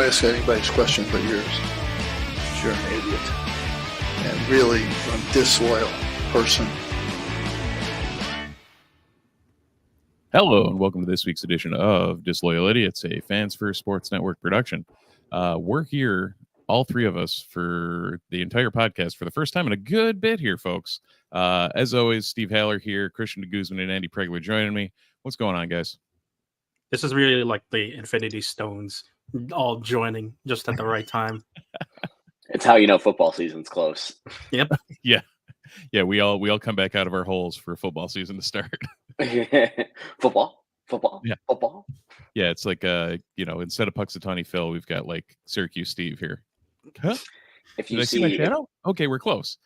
ask anybody's question but yours. You're an idiot. And really a disloyal person. Hello, and welcome to this week's edition of Disloyal Idiots, a Fans First Sports Network production. We're here, all three of us, for the entire podcast for the first time in a good bit here, folks. As always, Steve Haller here, Christian de Guzman and Andy Pregler joining me. What's going on, guys? This is really like the Infinity Stones all joining just at the right time. It's how you know football season's close. Yep. Yeah, we all come back out of our holes for football season to start. Football. Yeah. Football. Yeah, it's like instead of Puxatawny Phil, we've got like Syracuse Steve here. Huh? If you Did I see my shadow? Okay, we're close.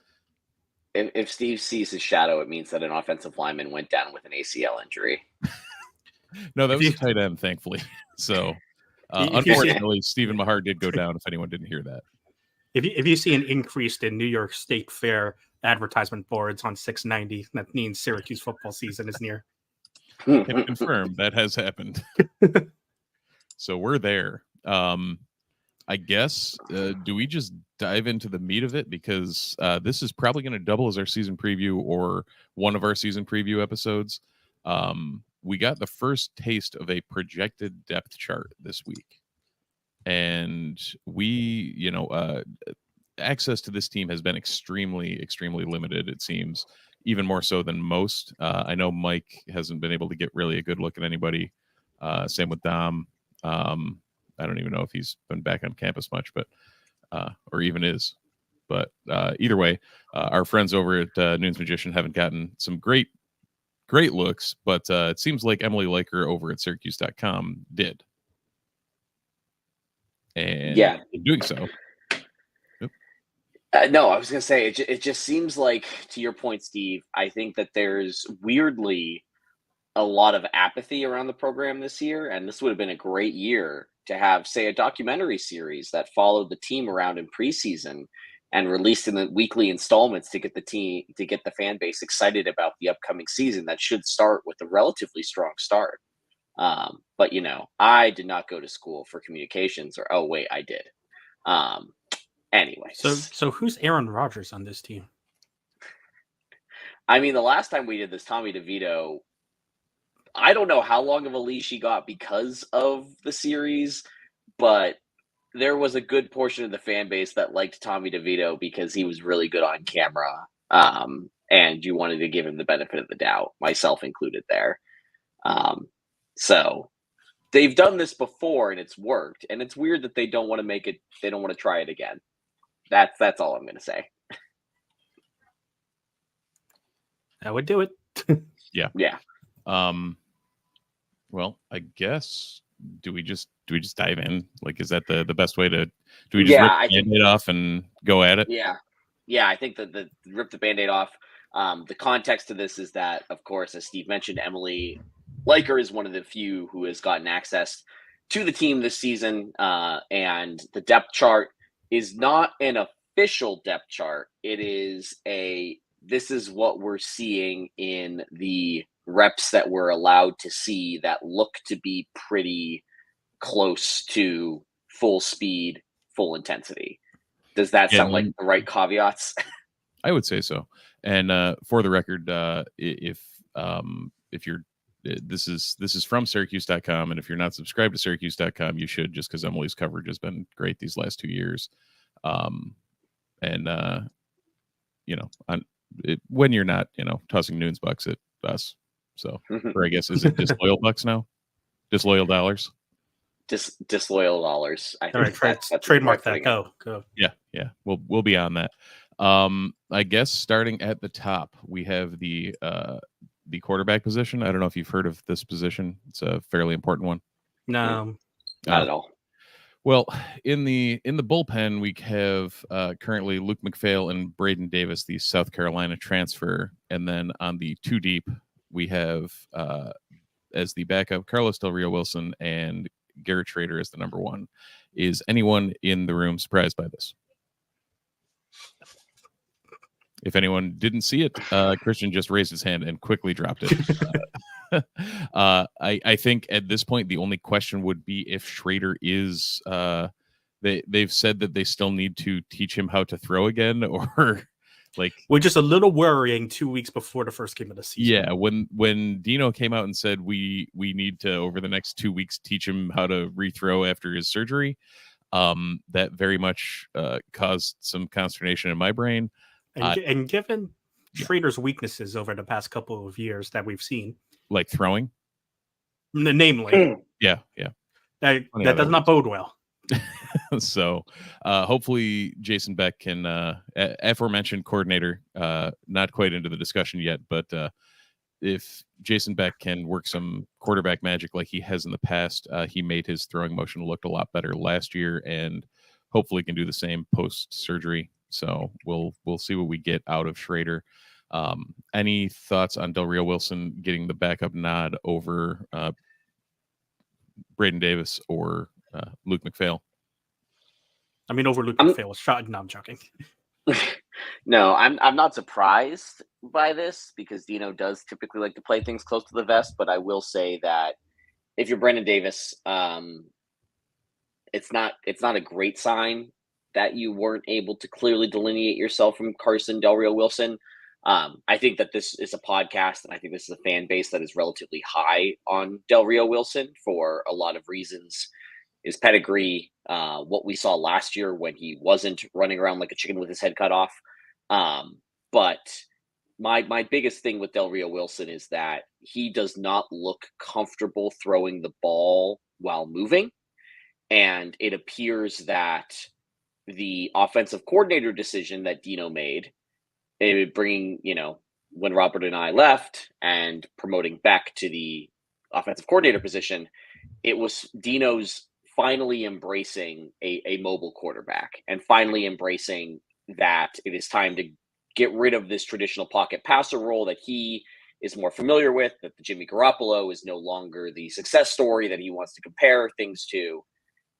If Steve sees his shadow, it means that an offensive lineman went down with an ACL injury. No, that was a tight end, thankfully. So unfortunately, Stephen Mahar did go down, if anyone didn't hear that. If you see an increase in New York State Fair advertisement boards on 690, that means Syracuse football season is near. Can confirm that has happened. So we're there. I guess, do we just dive into the meat of it? Because this is probably going to double as our season preview or one of our season preview episodes. We got the first taste of a projected depth chart this week. And we, access to this team has been extremely, extremely limited, it seems, even more so than most. I know Mike hasn't been able to get really a good look at anybody. Same with Dom. I don't even know if he's been back on campus much, but or even is. But either way, our friends over at Noon's Magician haven't gotten some great looks, but it seems like Emily Liker over at Syracuse.com did. And yeah, in doing so. No, I was going to say, it just seems like, to your point, Steve, I think that there's weirdly a lot of apathy around the program this year, and this would have been a great year to have, say, a documentary series that followed the team around in preseason and released in the weekly installments to get the fan base excited about the upcoming season that should start with a relatively strong start. But I did not go to school for communications, or I did. Anyway, so who's Aaron Rodgers on this team? I mean, the last time we did this, Tommy DeVito, I don't know how long of a leash he got because of the series, but there was a good portion of the fan base that liked Tommy DeVito because he was really good on camera, and you wanted to give him the benefit of the doubt, myself included there. So they've done this before and it's worked, and it's weird that they don't want to make it. They don't want to try it again. That's all I'm going to say. That would do it. Yeah. Well, I guess do we just dive in? Like, is that the best way to? Do we just rip the Band-Aid off and go at it? Yeah. I think that rip the Band-Aid off. The context to this is that, of course, as Steve mentioned, Emily Liker is one of the few who has gotten access to the team this season, and the depth chart is not an official depth chart. It is this is what we're seeing in the reps that we're allowed to see that look to be pretty close to full speed, full intensity. Does that sound like the right caveats? I would say so. And for the record, if you're this is from Syracuse.com, and if you're not subscribed to Syracuse.com, you should, just because Emily's coverage has been great these last 2 years. When you're not, tossing Noon's bucks at us. So, or I guess, is it disloyal bucks now? Disloyal dollars? Disloyal dollars. I think that's trademark that. Go. Yeah. We'll be on that. I guess starting at the top, we have the quarterback position. I don't know if you've heard of this position. It's a fairly important one. No, not at all. Well, in the bullpen, we have currently Luke McPhail and Braden Davis, the South Carolina transfer, and then on the two deep, we have as the backup Carlos Del Rio Wilson and Garrett Schrader as the number one. Is anyone in the room surprised by this? If anyone didn't see it, Christian just raised his hand and quickly dropped it. I think at this point, the only question would be if Schrader is they've said that they still need to teach him how to throw again, or like, which is a little worrying 2 weeks before the first game of the season. yeah, when Dino came out and said we need to over the next 2 weeks teach him how to rethrow after his surgery, that very much caused some consternation in my brain. And given Schrader's weaknesses over the past couple of years that we've seen, like throwing, namely, yeah, that does not bode well. So hopefully Jason Beck can, aforementioned coordinator, not quite into the discussion yet, but if Jason Beck can work some quarterback magic like he has in the past, he made his throwing motion look a lot better last year, and hopefully can do the same post surgery. So we'll see what we get out of Schrader. Any thoughts on Del Rio Wilson getting the backup nod over Braden Davis or Luke McPhail? I mean, over Luke McPhail was shot. No, I'm joking. No, I'm not surprised by this because Dino does typically like to play things close to the vest. But I will say that if you're Brendan Davis, it's not a great sign that you weren't able to clearly delineate yourself from Carson Del Rio Wilson. I think that this is a podcast, and I think this is a fan base that is relatively high on Del Rio Wilson for a lot of reasons. His pedigree, what we saw last year when he wasn't running around like a chicken with his head cut off. But my biggest thing with Del Rio Wilson is that he does not look comfortable throwing the ball while moving. And it appears that the offensive coordinator decision that Dino made, bringing, when Robert and I left and promoting Beck to the offensive coordinator position, it was Dino's finally embracing a mobile quarterback and finally embracing that it is time to get rid of this traditional pocket passer role that he is more familiar with, that the Jimmy Garoppolo is no longer the success story that he wants to compare things to.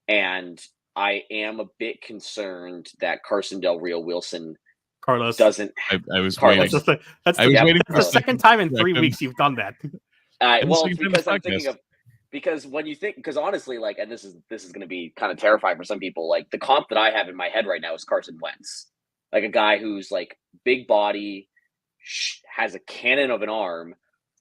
And I am a bit concerned that Carson Del Rio Wilson Carlos doesn't. I was Carlos. waiting. That's I was waiting for the second time in 3 weeks you've done that. Well, because I'm thinking of. Because when you think, because honestly, like, and this is going to be kind of terrifying for some people. Like the comp that I have in my head right now is Carson Wentz, like a guy who's like big body, has a cannon of an arm,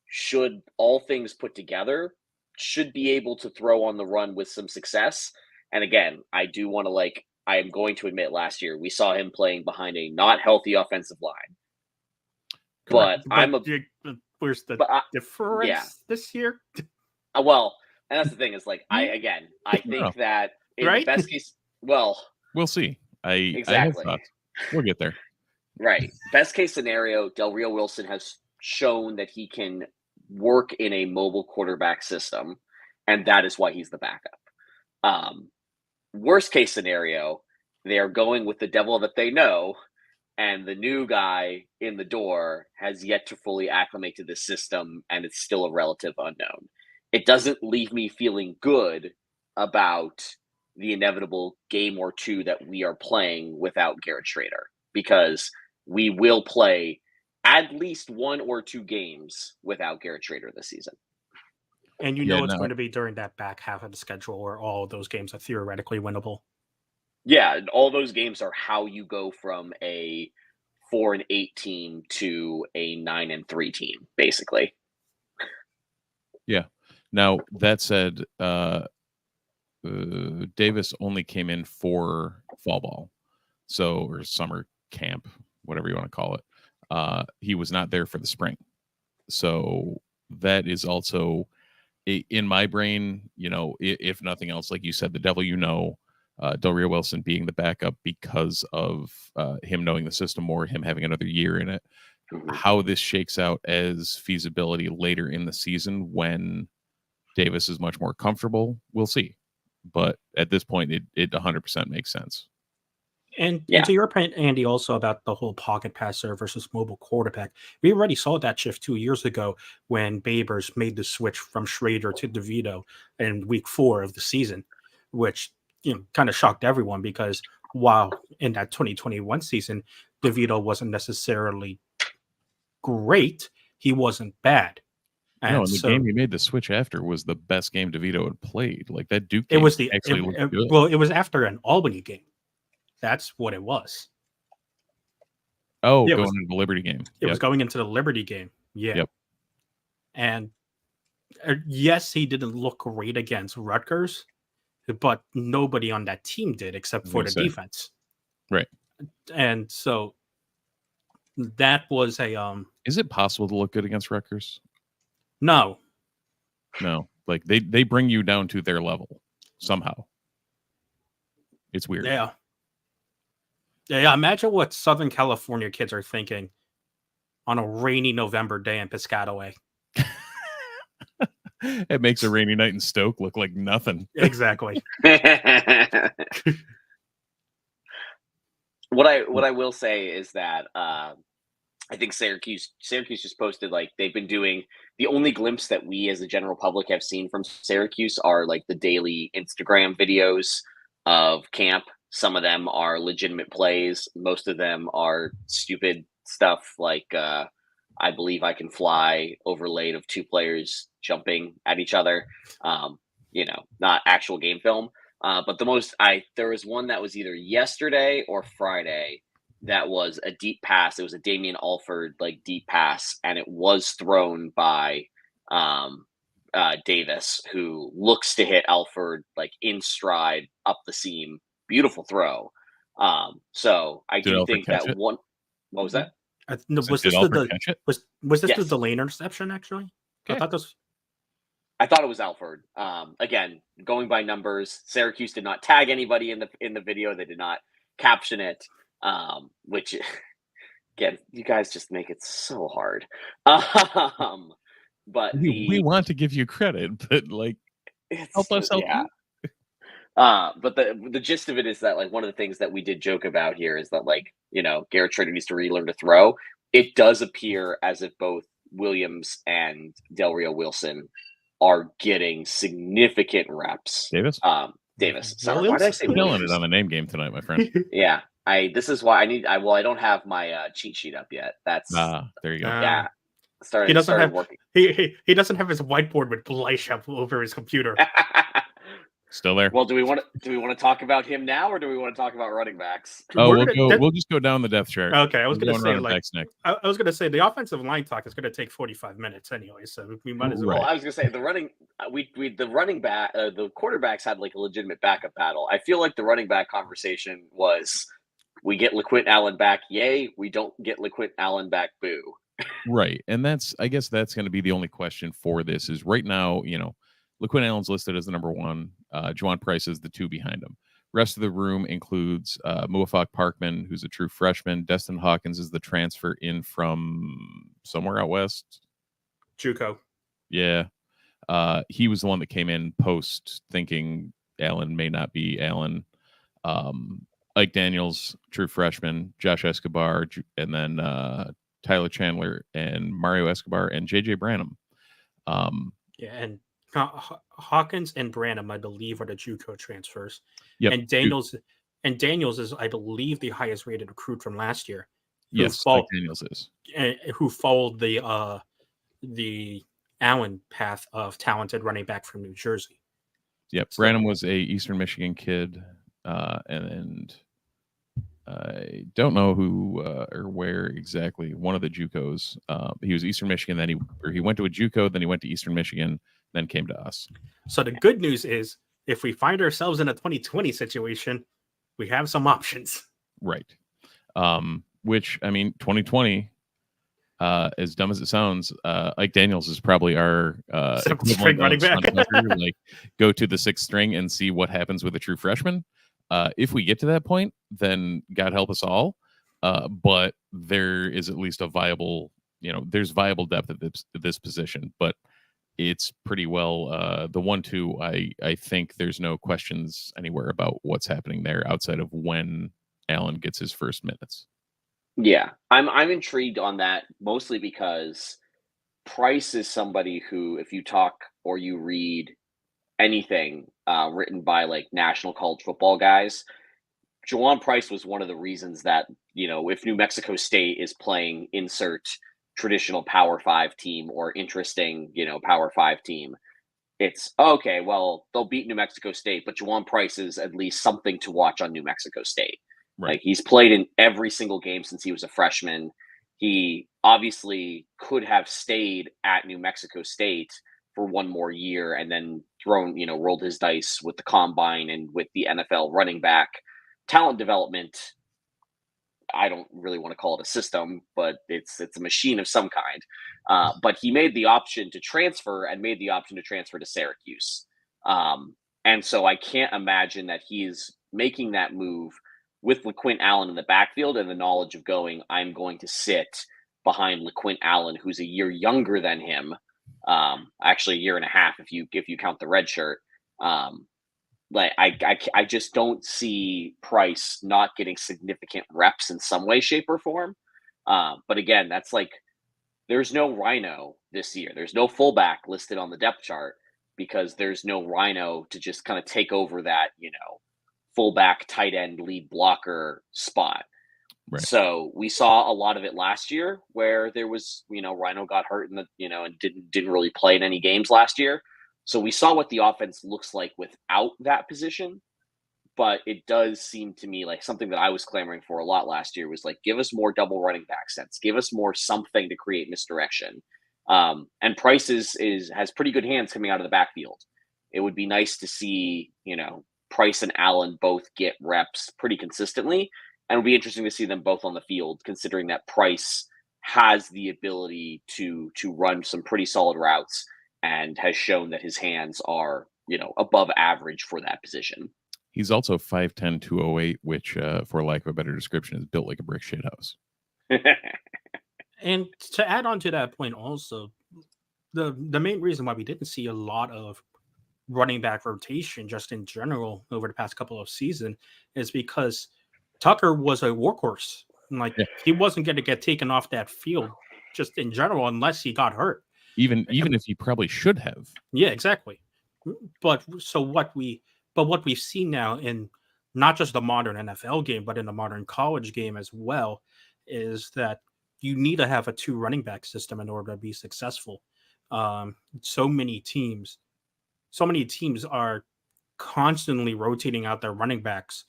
should all things put together, should be able to throw on the run with some success. And again, I do want to I am going to admit last year we saw him playing behind a not healthy offensive line. But where's the difference this year? Well, and that's the thing is I think that in the best case, we'll see. Exactly. We'll get there. Right. Best case scenario, Del Rio Wilson has shown that he can work in a mobile quarterback system, and that is why he's the backup. Worst case scenario, they are going with the devil that they know, and the new guy in the door has yet to fully acclimate to this system, and it's still a relative unknown. It doesn't leave me feeling good about the inevitable game or two that we are playing without Garrett Schrader, because we will play at least 1 or 2 games without Garrett Schrader this season. And it's going to be during that back half of the schedule where all of those games are theoretically winnable. Yeah, all those games are how you go from a 4-8 team to a 9-3 team, basically. Yeah. Now, that said, Davis only came in for fall ball, or summer camp, whatever you want to call it. He was not there for the spring. So that is also in my brain, if nothing else, like you said, the devil, Del Rio Wilson being the backup because of him knowing the system more, him having another year in it. Mm-hmm. How this shakes out as feasibility later in the season when Davis is much more comfortable, we'll see. But at this point, it 100% makes sense. And to your point, Andy, also about the whole pocket passer versus mobile quarterback, we already saw that shift 2 years ago when Babers made the switch from Schrader to DeVito in week 4 of the season, which kind of shocked everyone because while in that 2021 season, DeVito wasn't necessarily great, he wasn't bad. And No, and the so game he made the switch after was the best game DeVito had played. Like that Duke it game was actually looked good. well, it was after an Albany game. That's what it was. Oh, Yeah, it going was- into the Liberty game. It was Yep. going into the Liberty game. Yeah. Yep. And yes, he didn't look great against Rutgers, but nobody on that team did except for the defense. Right. And so that was a Is it possible to look good against Rutgers? no. No. Like they bring you down to their level somehow. It's weird. Yeah. Yeah, imagine what Southern California kids are thinking on a rainy November day in Piscataway. It makes a rainy night in Stoke look like nothing. Exactly. What I will say is that I think Syracuse just posted, like, they've been doing, the only glimpse that we as the general public have seen from Syracuse are like the daily Instagram videos of camp. Some of them are legitimate plays. Most of them are stupid stuff like I Believe I Can Fly overlaid of two players jumping at each other. Not actual game film. But there was one that was either yesterday or Friday that was a deep pass. It was a Damian Alford deep pass, and it was thrown by Davis, who looks to hit Alford in stride up the seam. Beautiful throw. So I do think that one. What was that? No, was this was this the lane interception? Actually, okay. I thought it was Alford. Again, going by numbers, Syracuse did not tag anybody in the video. They did not caption it, which, again, you guys just make it so hard. But we want to give you credit, but help us help you. But the gist of it is that one of the things that we did joke about here is that Garrett Schrader needs to relearn to throw. It does appear as if both Williams and Del Rio Wilson are getting significant reps. Davis. Sorry, why did I say killing it on the name game tonight, my friend? Yeah, this is why I don't have my cheat sheet up yet. That's there you go. Yeah, he doesn't have working. He doesn't have his whiteboard with Blyshep over his computer. Still there. Well, do we want to talk about him now, or do we want to talk about running backs? Oh, we'll just go down the depth chart. Okay, I was going to say I was going to say the offensive line talk is going to take 45 minutes anyway, so we might as well. Well, I was going to say the running back, the quarterbacks had a legitimate backup battle. I feel like the running back conversation was, we get LaQuint Allen back, yay. We don't get LaQuint Allen back, boo. Right, and I guess that's going to be the only question for this. Is right now, LaQuint Allen's listed as the number one. Juwan Price is the two behind him. Rest of the room includes Muafak Parkman, who's a true freshman. Destin Hawkins is the transfer in from somewhere out west. JUCO. Yeah. He was the one that came in post thinking Allen may not be Allen. Ike Daniels, true freshman. Josh Escobar, and then Tyler Chandler and Mario Escobar and JJ Branham. And Hawkins and Branham, I believe, are the JUCO transfers. Yep. And Daniels is, I believe, the highest rated recruit from last year. Yes, Daniels is. Who followed the Allen path of talented running back from New Jersey. Yep. So, Branham was a Eastern Michigan kid, and I don't know who or where exactly. One of the JUCOs. He was Eastern Michigan, then he went to a JUCO, then he went to Eastern Michigan, then came to us. So the good news is, if we find ourselves in a 2020 situation, we have some options. Right. Which, 2020, as dumb as it sounds, Ike Daniels is probably our string running back. Go to the sixth string and see what happens with a true freshman. If we get to that point, then God help us all. But there is at least a viable, there's viable depth at this position. But it's pretty well the 1-2. I think there's no questions anywhere about what's happening there outside of when Allen gets his first minutes. Yeah, I'm intrigued on that, mostly because Price is somebody who, if you talk or you read anything written by national college football guys, Juwan Price was one of the reasons that, if New Mexico State is playing insert traditional Power 5 team or interesting, Power 5 team. It's okay, well, they'll beat New Mexico State, but Juwan Price is at least something to watch on New Mexico State. Right. Like, he's played in every single game since he was a freshman. He obviously could have stayed at New Mexico State for one more year and then rolled his dice with the combine and with the NFL running back talent development. I don't really want to call it a system, but it's a machine of some kind. But he made the option to transfer to Syracuse. And so I can't imagine that he's making that move with LaQuint Allen in the backfield and the knowledge of I'm going to sit behind LaQuint Allen, who's a year younger than him. Actually, a year and a half if you count the red shirt. I just don't see Price not getting significant reps in some way, shape, or form. But again, that's there's no Rhino this year. There's no fullback listed on the depth chart because there's no Rhino to just kind of take over that, fullback, tight end, lead blocker spot. Right. So we saw a lot of it last year where there was, Rhino got hurt and didn't really play in any games last year. So we saw what the offense looks like without that position, but it does seem to me like something that I was clamoring for a lot last year was give us more double running back sets, give us more something to create misdirection. And Price has pretty good hands coming out of the backfield. It would be nice to see, Price and Allen both get reps pretty consistently, and it'll be interesting to see them both on the field, considering that Price has the ability to run some pretty solid routes and has shown that his hands are, above average for that position. He's also 5'10", 208, which, for lack of a better description, is built like a brick shit house. And to add on to that point also, the main reason why we didn't see a lot of running back rotation just in general over the past couple of seasons is because Tucker was a workhorse. He wasn't going to get taken off that field just in general unless he got hurt. Even if he probably should have. Yeah, exactly. But what we've seen now in not just the modern NFL game, but in the modern college game as well, is that you need to have a 2 running back system in order to be successful. So many teams are constantly rotating out their running backs.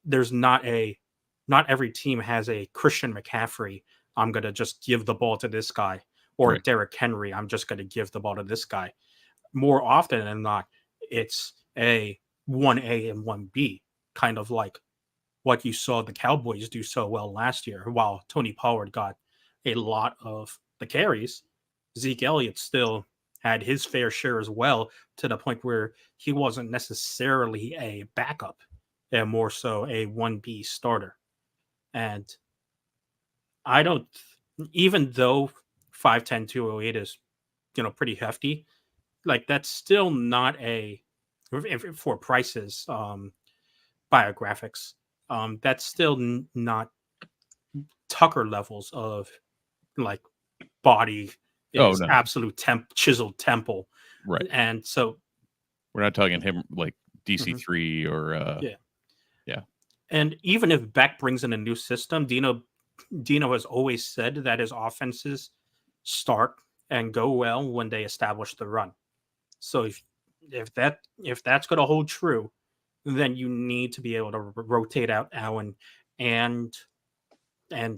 There's not every team has a Christian McCaffrey. I'm going to just give the ball to this guy. Or right. Derrick Henry, I'm just going to give the ball to this guy. More often than not, it's a 1A and 1B, kind of like what you saw the Cowboys do so well last year. While Tony Pollard got a lot of the carries, Zeke Elliott still had his fair share as well, to the point where he wasn't necessarily a backup and more so a 1B starter. And even though 5'10", 208 is, pretty hefty, that's still not for Price's biographics, that's still not Tucker levels of body is absolute chiseled temple. Right. And so we're not talking him like DC3 or yeah. And even if Beck brings in a new system, Dino has always said that his offenses start and go well when they establish the run. So if that's going to hold true, then you need to be able to rotate out Allen and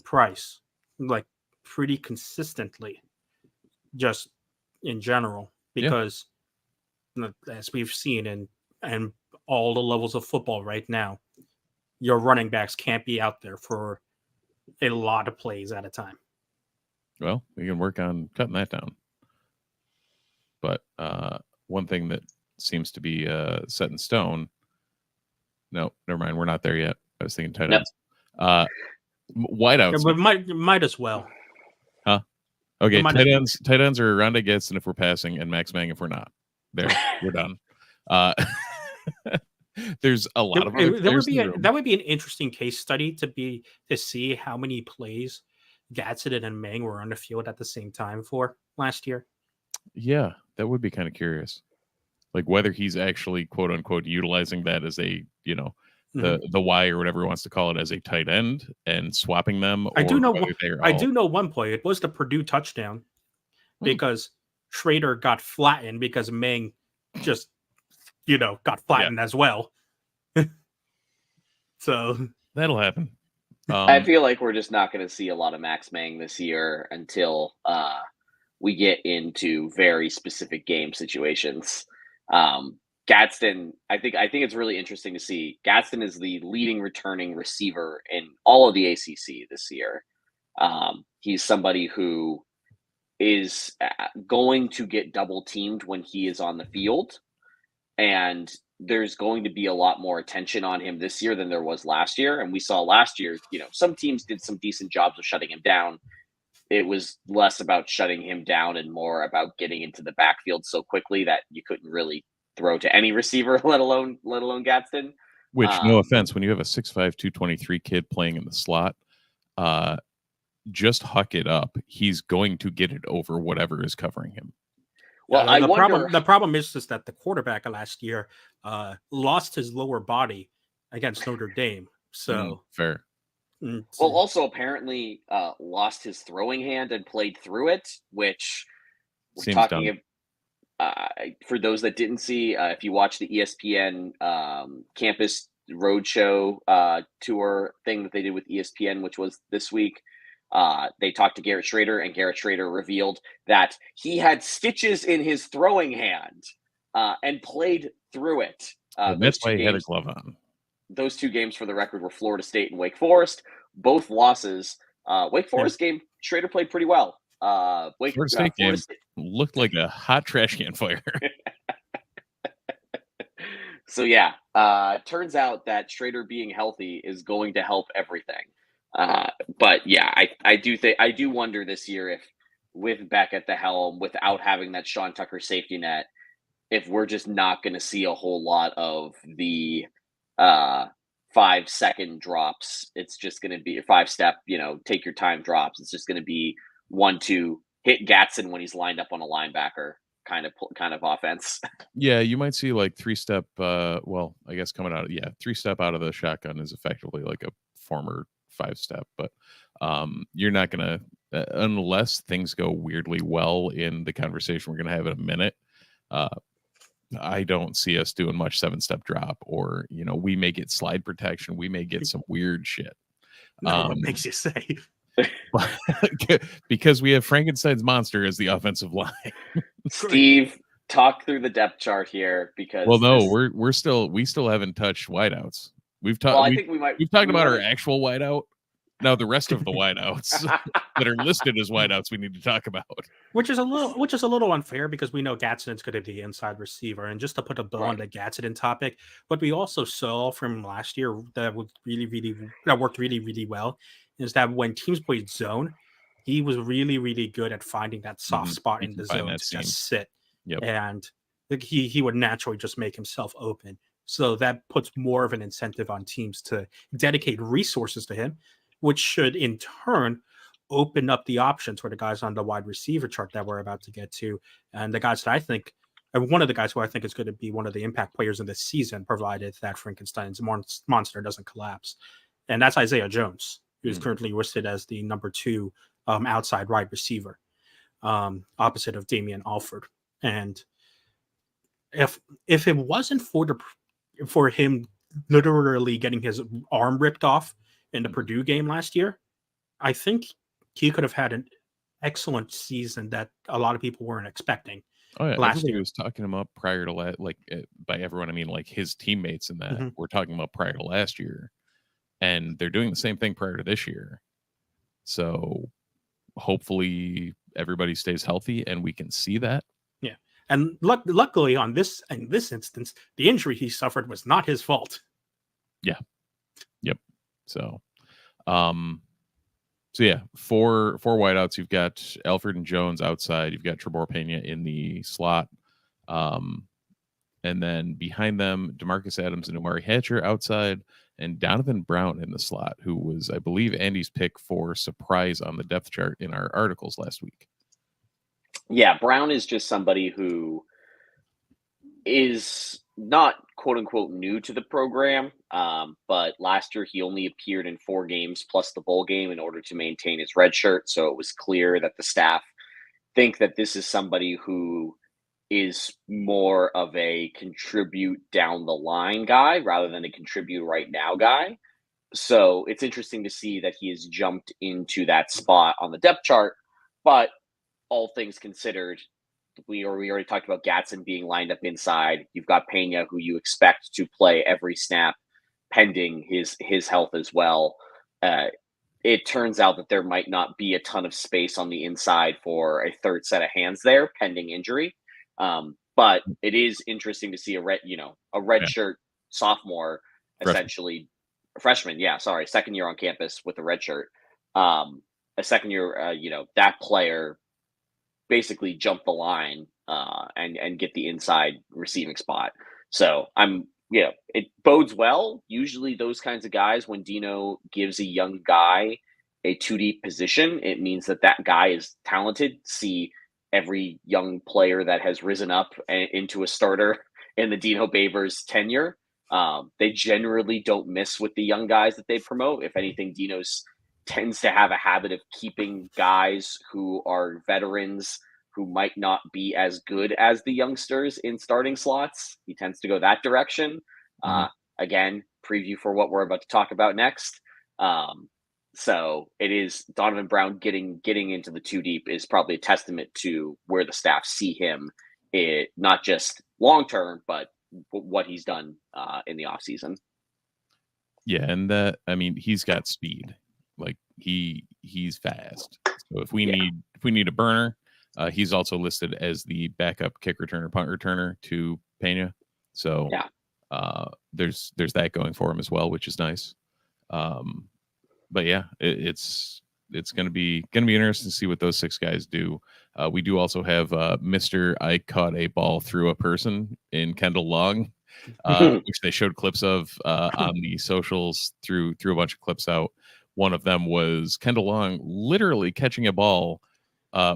Price pretty consistently, just in general, because as we've seen in all the levels of football right now, your running backs can't be out there for a lot of plays at a time. Well, we can work on cutting that down. But one thing that seems to be set in stone. No, never mind. We're not there yet. I was thinking tight ends. Wideouts. Yeah, but might as well. Huh? Okay, tight ends are Rondé Getson if we're passing and Max Mang if we're not. There, we're done. There's a lot of other that would be an interesting case study to see how many plays Gadsden and Mang were on the field at the same time for last year. Yeah, that would be kind of curious. Whether he's actually quote unquote utilizing that as a, the Y or whatever he wants to call it as a tight end and swapping them. Or I do know. whether they're I all- do know one play. It was the Purdue touchdown because Schrader got flattened because Meng just got flattened as well. So that'll happen. I feel like we're just not going to see a lot of Max Mang this year until we get into very specific game situations. Gadsden, I think it's really interesting to see. Gadsden is the leading returning receiver in all of the ACC this year. He's somebody who is going to get double teamed when he is on the field, and there's going to be a lot more attention on him this year than there was last year. And we saw last year, some teams did some decent jobs of shutting him down. It was less about shutting him down and more about getting into the backfield so quickly that you couldn't really throw to any receiver, let alone Gadsden. Which, no offense, when you have a 6'5", 223 kid playing in the slot, just huck it up. He's going to get it over whatever is covering him. Well, the problem is that the quarterback last year lost his lower body against Notre Dame. So fair. Well, also apparently lost his throwing hand and played through it, which we're Seems talking for those that didn't see, if you watch the ESPN campus roadshow tour thing that they did with ESPN, which was this week, they talked to Garrett Schrader, and Garrett Schrader revealed that he had stitches in his throwing hand and played through it. That's why he had a glove on. Those two games, for the record, were Florida State and Wake Forest. Both losses. Wake Forest game, Schrader played pretty well. Florida State game looked like a hot trash can fire. So yeah, turns out that Schrader being healthy is going to help everything. But yeah, I do wonder this year if, with Beck at the helm, without having that Sean Tucker safety net, if we're just not going to see a whole lot of the 5-second drops. It's just going to be a 5-step, take your time drops. It's just going to be 1-2, hit Gadsden when he's lined up on a linebacker kind of offense. Yeah, you might see like 3-step. I guess coming out, 3-step out of the shotgun is effectively like a former 5-step, but you're not gonna unless things go weirdly well in the conversation we're gonna have in a minute. I don't see us doing much 7-step drop, or we may get slide protection, we may get some weird shit. What makes you say? Because we have Frankenstein's monster as the offensive line. Steve, talk through the depth chart here, because we still haven't touched wideouts. We've talked about our actual wideout. Now the rest of the wideouts that are listed as wideouts we need to talk about. Which is a little unfair, because we know Gadsden's going to be inside receiver. And just to put a bow on the Gadsden topic, what we also saw from last year that worked really, really well is that when teams played zone, he was really, really good at finding that soft spot in the zone to just sit. Yep. And he would naturally just make himself open. So that puts more of an incentive on teams to dedicate resources to him, which should in turn open up the options for the guys on the wide receiver chart that we're about to get to. And the guys that I think, one of the guys who I think is going to be one of the impact players in this season, provided that Frankenstein's monster doesn't collapse. And that's Isaiah Jones, who's currently listed as the number 2 outside wide receiver, opposite of Damian Alford. And if it wasn't for him literally getting his arm ripped off in the Purdue game last year, I think he could have had an excellent season that a lot of people weren't expecting. Oh yeah, last everybody year was talking about prior to by everyone I mean like his teammates and that we're talking about prior to last year, and they're doing the same thing prior to this year. So hopefully everybody stays healthy and we can see that. Yeah, and luckily in this instance, the injury he suffered was not his fault. Yeah. Yep. So, four wideouts. You've got Alford and Jones outside. You've got Trebor Pena in the slot. And then behind them, DeMarcus Adams and Omari Hatcher outside, and Donovan Brown in the slot, who was, I believe, Andy's pick for surprise on the depth chart in our articles last week. Yeah, Brown is just somebody who is not quote unquote new to the program, but last year he only appeared in 4 games plus the bowl game in order to maintain his red shirt. So it was clear that the staff think that this is somebody who is more of a contribute down the line guy rather than a contribute right now guy. So it's interesting to see that he has jumped into that spot on the depth chart. But all things considered, we already talked about Gatson being lined up inside. You've got Pena, who you expect to play every snap, pending his health as well. It turns out that there might not be a ton of space on the inside for a third set of hands there, pending injury. But it is interesting to see a red shirt sophomore, essentially freshman. Yeah, sorry, second year on campus with a red shirt. A second year, that player basically jump the line and get the inside receiving spot. So it bodes well. Usually those kinds of guys, when Dino gives a young guy a 2 deep position, it means that guy is talented. See every young player that has risen up into a starter in the Dino Babers tenure. They generally don't miss with the young guys that they promote. If anything, Dino's tends to have a habit of keeping guys who are veterans who might not be as good as the youngsters in starting slots. He tends to go that direction. Again, preview for what we're about to talk about next. So it is Donovan Brown getting into the 2 deep is probably a testament to where the staff see him, not just long term, but what he's done in the offseason. Yeah, and he's got speed. Like he's fast. So if we need a burner, he's also listed as the backup kick returner, punt returner to Pena. So there's that going for him as well, which is nice. But yeah, it's gonna be interesting to see what those 6 guys do. We do also have Mr. I caught a ball through a person in Kendall Long, which they showed clips of on the socials, threw a bunch of clips out. One of them was Kendall Long literally catching a ball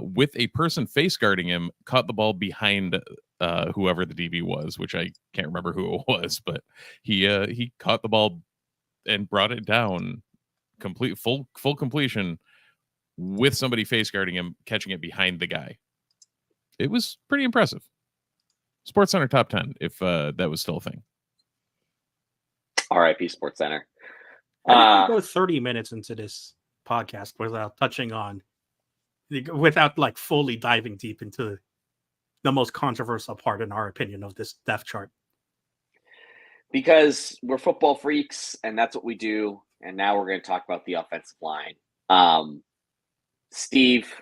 with a person face guarding him, caught the ball behind whoever the DB was, which I can't remember who it was, but he caught the ball and brought it down, full completion with somebody face guarding him, catching it behind the guy. It was pretty impressive. Sports Center top 10, if that was still a thing. RIP Sports Center. I didn't go 30 minutes into this podcast without like fully diving deep into the most controversial part, in our opinion, of this depth chart. Because we're football freaks and that's what we do. And now we're going to talk about the offensive line. Steve,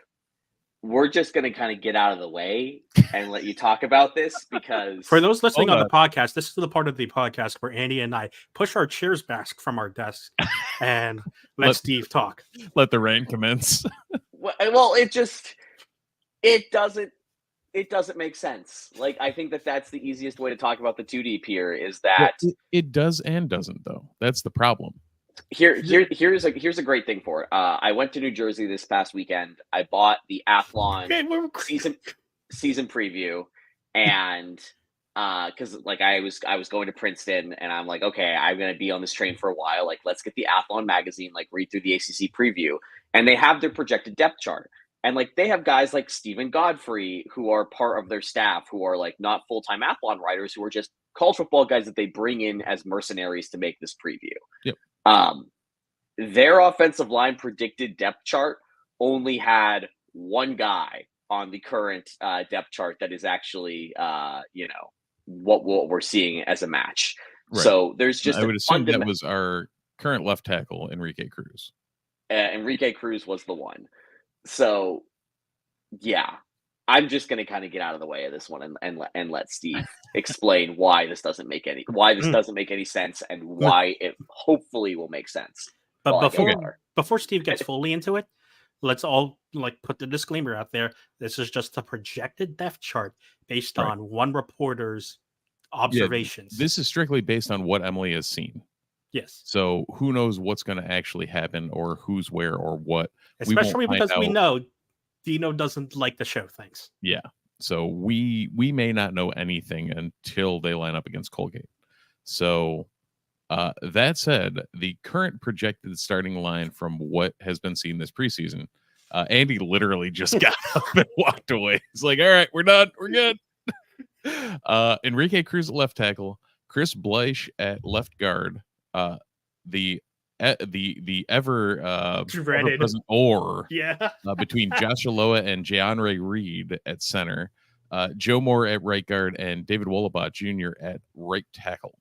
we're just going to kind of get out of the way and let you talk about this, because for those listening on the podcast, this is the part of the podcast where Andy and I push our chairs back from our desks and let Steve talk. Let the rain commence. Well, it doesn't make sense. Like, I think that's the easiest way to talk about the 2 deep here is that it does and doesn't, though. That's the problem. Here's a great thing for it. I went to New Jersey this past weekend. I bought the Athlon season preview, and because like I was going to Princeton, and I'm like, okay, I'm gonna be on this train for a while. Like, let's get the Athlon magazine, like read through the ACC preview, and they have their projected depth chart, and like they have guys like Stephen Godfrey who are part of their staff who are like not full-time Athlon writers, who are just college football guys that they bring in as mercenaries to make this preview. Yep. Their offensive line predicted depth chart only had one guy on the current depth chart that is actually what we're seeing as a match. Right. So there's just I would assume that was our current left tackle, Enrique Cruz. Enrique Cruz was the one. So yeah, I'm just going to kind of get out of the way of this one and let Steve explain why this doesn't make any sense and why it hopefully will make sense. But before Steve gets fully into it, let's all put the disclaimer out there. This is just a projected depth chart based on one reporter's observations. Yeah, this is strictly based on what Emily has seen. Yes. So who knows what's going to actually happen or who's where or what. Especially because we know Dino doesn't like to show things. Yeah. So we may not know anything until they line up against Colgate. So that said, the current projected starting line from what has been seen this preseason, Andy literally just got up and walked away. He's like, all right, we're done. We're good. Enrique Cruz at left tackle, Chris Bleich at left guard, the ever Dreaded. present or Yeah. between Josh Aloa and Jeanre Reed at center, Joe Moore at right guard, and David Wollabot Jr. at right tackle.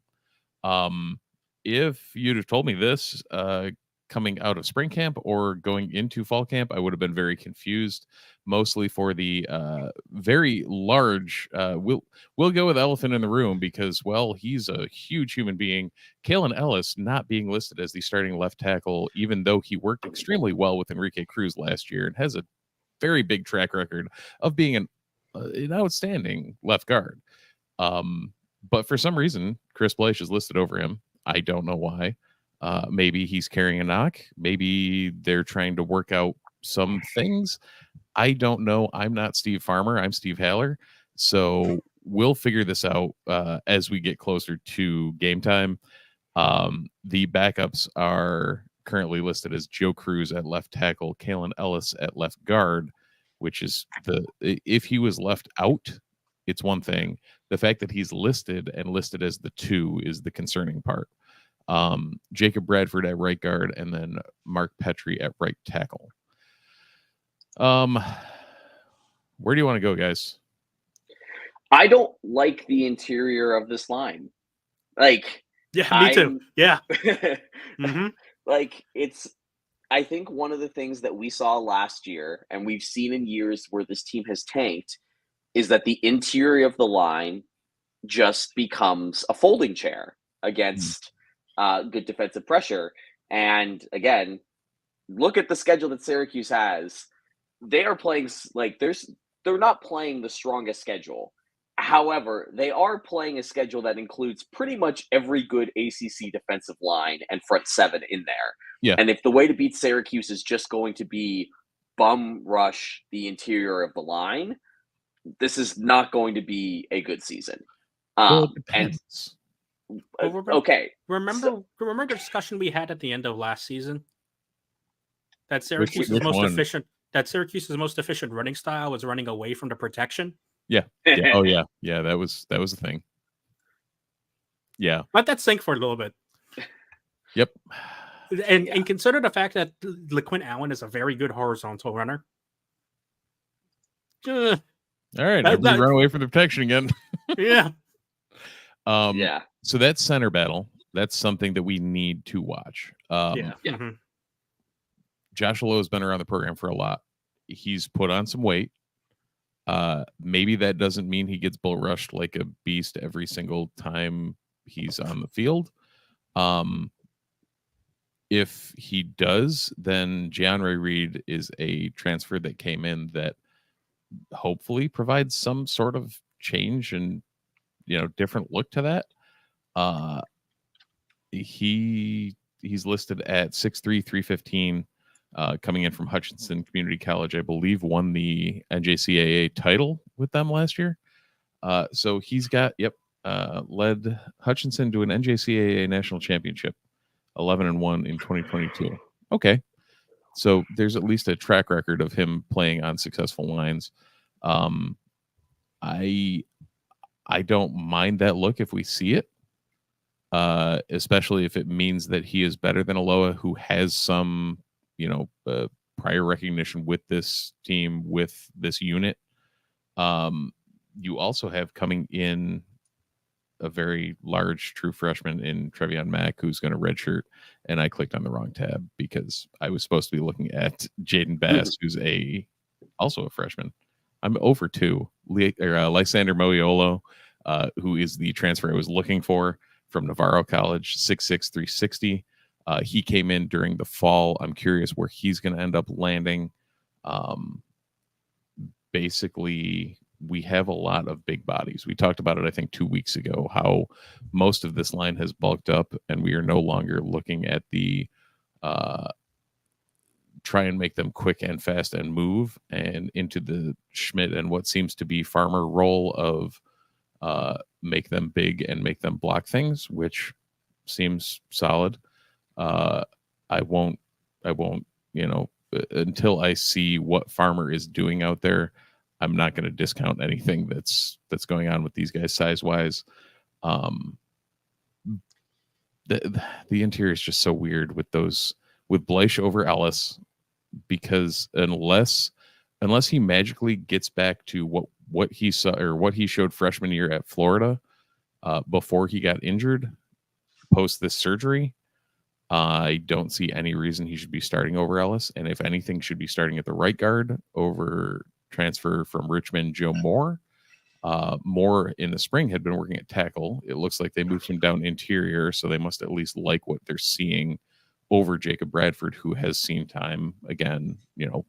If you'd have told me this coming out of spring camp or going into fall camp, I would have been very confused, mostly for the very large we'll go with elephant in the room because, well, he's a huge human being. Kalen Ellis not being listed as the starting left tackle, even though he worked extremely well with Enrique Cruz last year and has a very big track record of being an outstanding left guard. But for some reason, Chris Bleich is listed over him. I don't know why. Maybe he's carrying a knock. Maybe they're trying to work out some things. I don't know. I'm not Steve Farmer. I'm Steve Haller. So we'll figure this out as we get closer to game time. The backups are currently listed as Joe Cruz at left tackle, Kalen Ellis at left guard, which is if he was left out, it's one thing. The fact that he's listed as the 2 is the concerning part. Jacob Bradford at right guard, and then Mark Petrie at right tackle. Where do you want to go, guys? I don't like the interior of this line. Like, yeah, me too. Yeah. Mm-hmm. Like, I think one of the things that we saw last year, and we've seen in years where this team has tanked, is that the interior of the line just becomes a folding chair against good defensive pressure. And again, look at the schedule that Syracuse has. They are playing they're not playing the strongest schedule. However, they are playing a schedule that includes pretty much every good ACC defensive line and front 7 in there. Yeah. And if the way to beat Syracuse is just going to be bum rush the interior of the line, this is not going to be a good season. Okay. Remember the discussion we had at the end of last season? That Syracuse's most efficient running style was running away from the protection. Yeah. Oh yeah. Yeah, that was a thing. Yeah. Let that sink for a little bit. Yep. And consider the fact that LeQuint Allen is a very good horizontal runner. All right, everybody run away from the protection again. Yeah. Yeah. So that center battle, that's something that we need to watch. Yeah. Mm-hmm. Josh Lowe has been around the program for a lot. He's put on some weight. Maybe that doesn't mean he gets bull rushed like a beast every single time he's on the field. If he does, then Jeanre Reed is a transfer that came in that hopefully provides some sort of change and different look to that. He's listed at 6'3", 315, coming in from Hutchinson Community College. I believe won the NJCAA title with them last year. So he's got led Hutchinson to an NJCAA national championship, 11-1 in 2022. Okay. So there's at least a track record of him playing on successful lines. I don't mind that look if we see it, especially if it means that he is better than Aloha, who has some, prior recognition with this team, with this unit. You also have coming in a very large true freshman in Trevion Mack, who's going to redshirt, and I clicked on the wrong tab because I was supposed to be looking at Jaden Bass, who's also a freshman. I'm over to Lysander Moiolo, who is the transfer I was looking for from Navarro College, 6'6", 360. He came in during the fall. I'm curious where he's going to end up landing. Basically, we have a lot of big bodies. We talked about it, I think, 2 weeks ago, how most of this line has bulked up, and we are no longer looking at the try and make them quick and fast and move, and into the Schmidt and what seems to be Farmer role of make them big and make them block things, which seems solid. I won't, until I see what Farmer is doing out there, I'm not going to discount anything that's going on with these guys size wise. The interior is just so weird with Bleich over Ellis, because unless he magically gets back to what he saw or what he showed freshman year at Florida before he got injured post this surgery, I don't see any reason he should be starting over Ellis, and if anything, should be starting at the right guard over transfer from Richmond Joe Moore. Moore in the spring had been working at tackle. It looks like they moved him down interior, so they must at least like what they're seeing over Jacob Bradford, who has seen time again,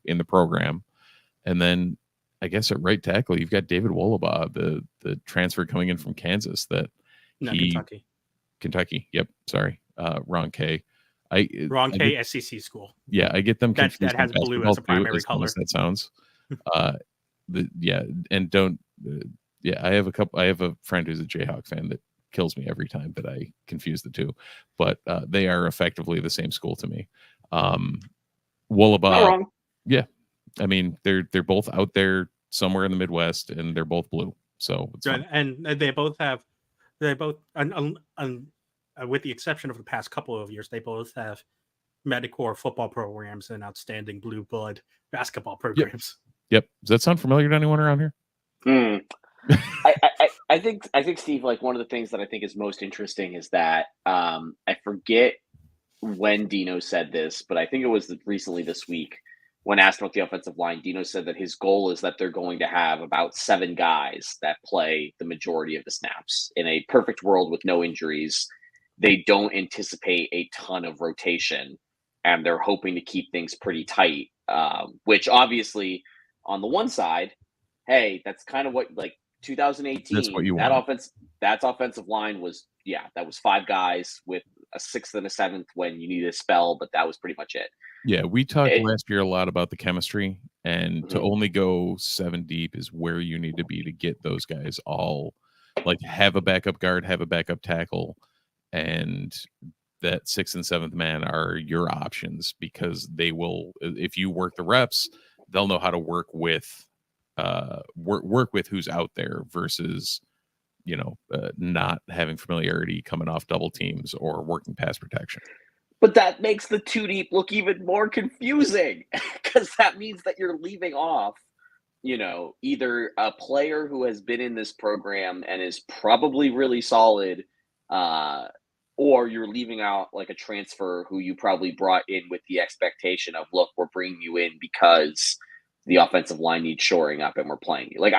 in the program. And then I guess at right tackle, you've got David Wollabaugh, the transfer coming in from Kansas Kentucky. Yep. Sorry. Wrong K. SEC school. Yeah. I get them confused. That has blue as a primary color. That sounds, and don't, I have a friend who's a Jayhawk fan that kills me every time that I confuse the two, but they are effectively the same school to me. Wollabaugh, yeah, I mean they're both out there somewhere in the Midwest, and they're both blue. So it's fun. And they both with the exception of the past couple of years, they both have Medicare football programs and outstanding blue blood basketball programs. Yep. Does that sound familiar to anyone around here? I think Steve, like one of the things that I think is most interesting is that I forget when Dino said this, but I think it was recently this week when asked about the offensive line. Dino said that his goal is that they're going to have about 7 guys that play the majority of the snaps. In a perfect world with no injuries, they don't anticipate a ton of rotation, and they're hoping to keep things pretty tight, which obviously on the one side, hey, that's kind of what, like 2018, that's what you that want. That offensive line was, that was 5 guys with a 6th and a 7th when you needed a spell, but that was pretty much it. Yeah, we talked last year a lot about the chemistry, and to only go 7 deep is where you need to be to get those guys all, like, have a backup guard, have a backup tackle, and that 6th and 7th man are your options, because they will, if you work the reps, they'll know how to work with who's out there versus not having familiarity coming off double teams or working pass protection. But that makes the 2 deep look even more confusing, because that means that you're leaving off, either a player who has been in this program and is probably really solid, or you're leaving out like a transfer who you probably brought in with the expectation of, look, we're bringing you in because the offensive line needs shoring up and we're playing you. Like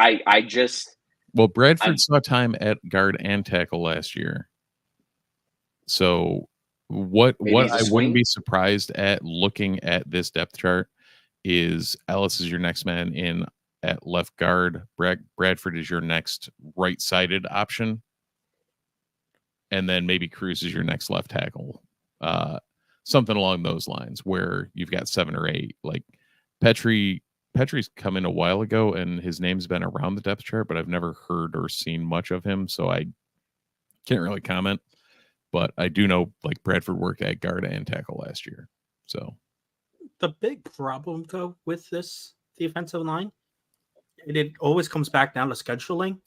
Bradford saw time at guard and tackle last year. So what I wouldn't be surprised at looking at this depth chart is Ellis is your next man in at left guard. Bradford is your next right-sided option. And then maybe Cruz is your next left tackle. Something along those lines where you've got 7 or 8. Like Petrie's come in a while ago, and his name's been around the depth chart, but I've never heard or seen much of him, so I can't really comment. But I do know, like, Bradford worked at guard and tackle last year. So the big problem, though, with this defensive line, and it always comes back down to scheduling,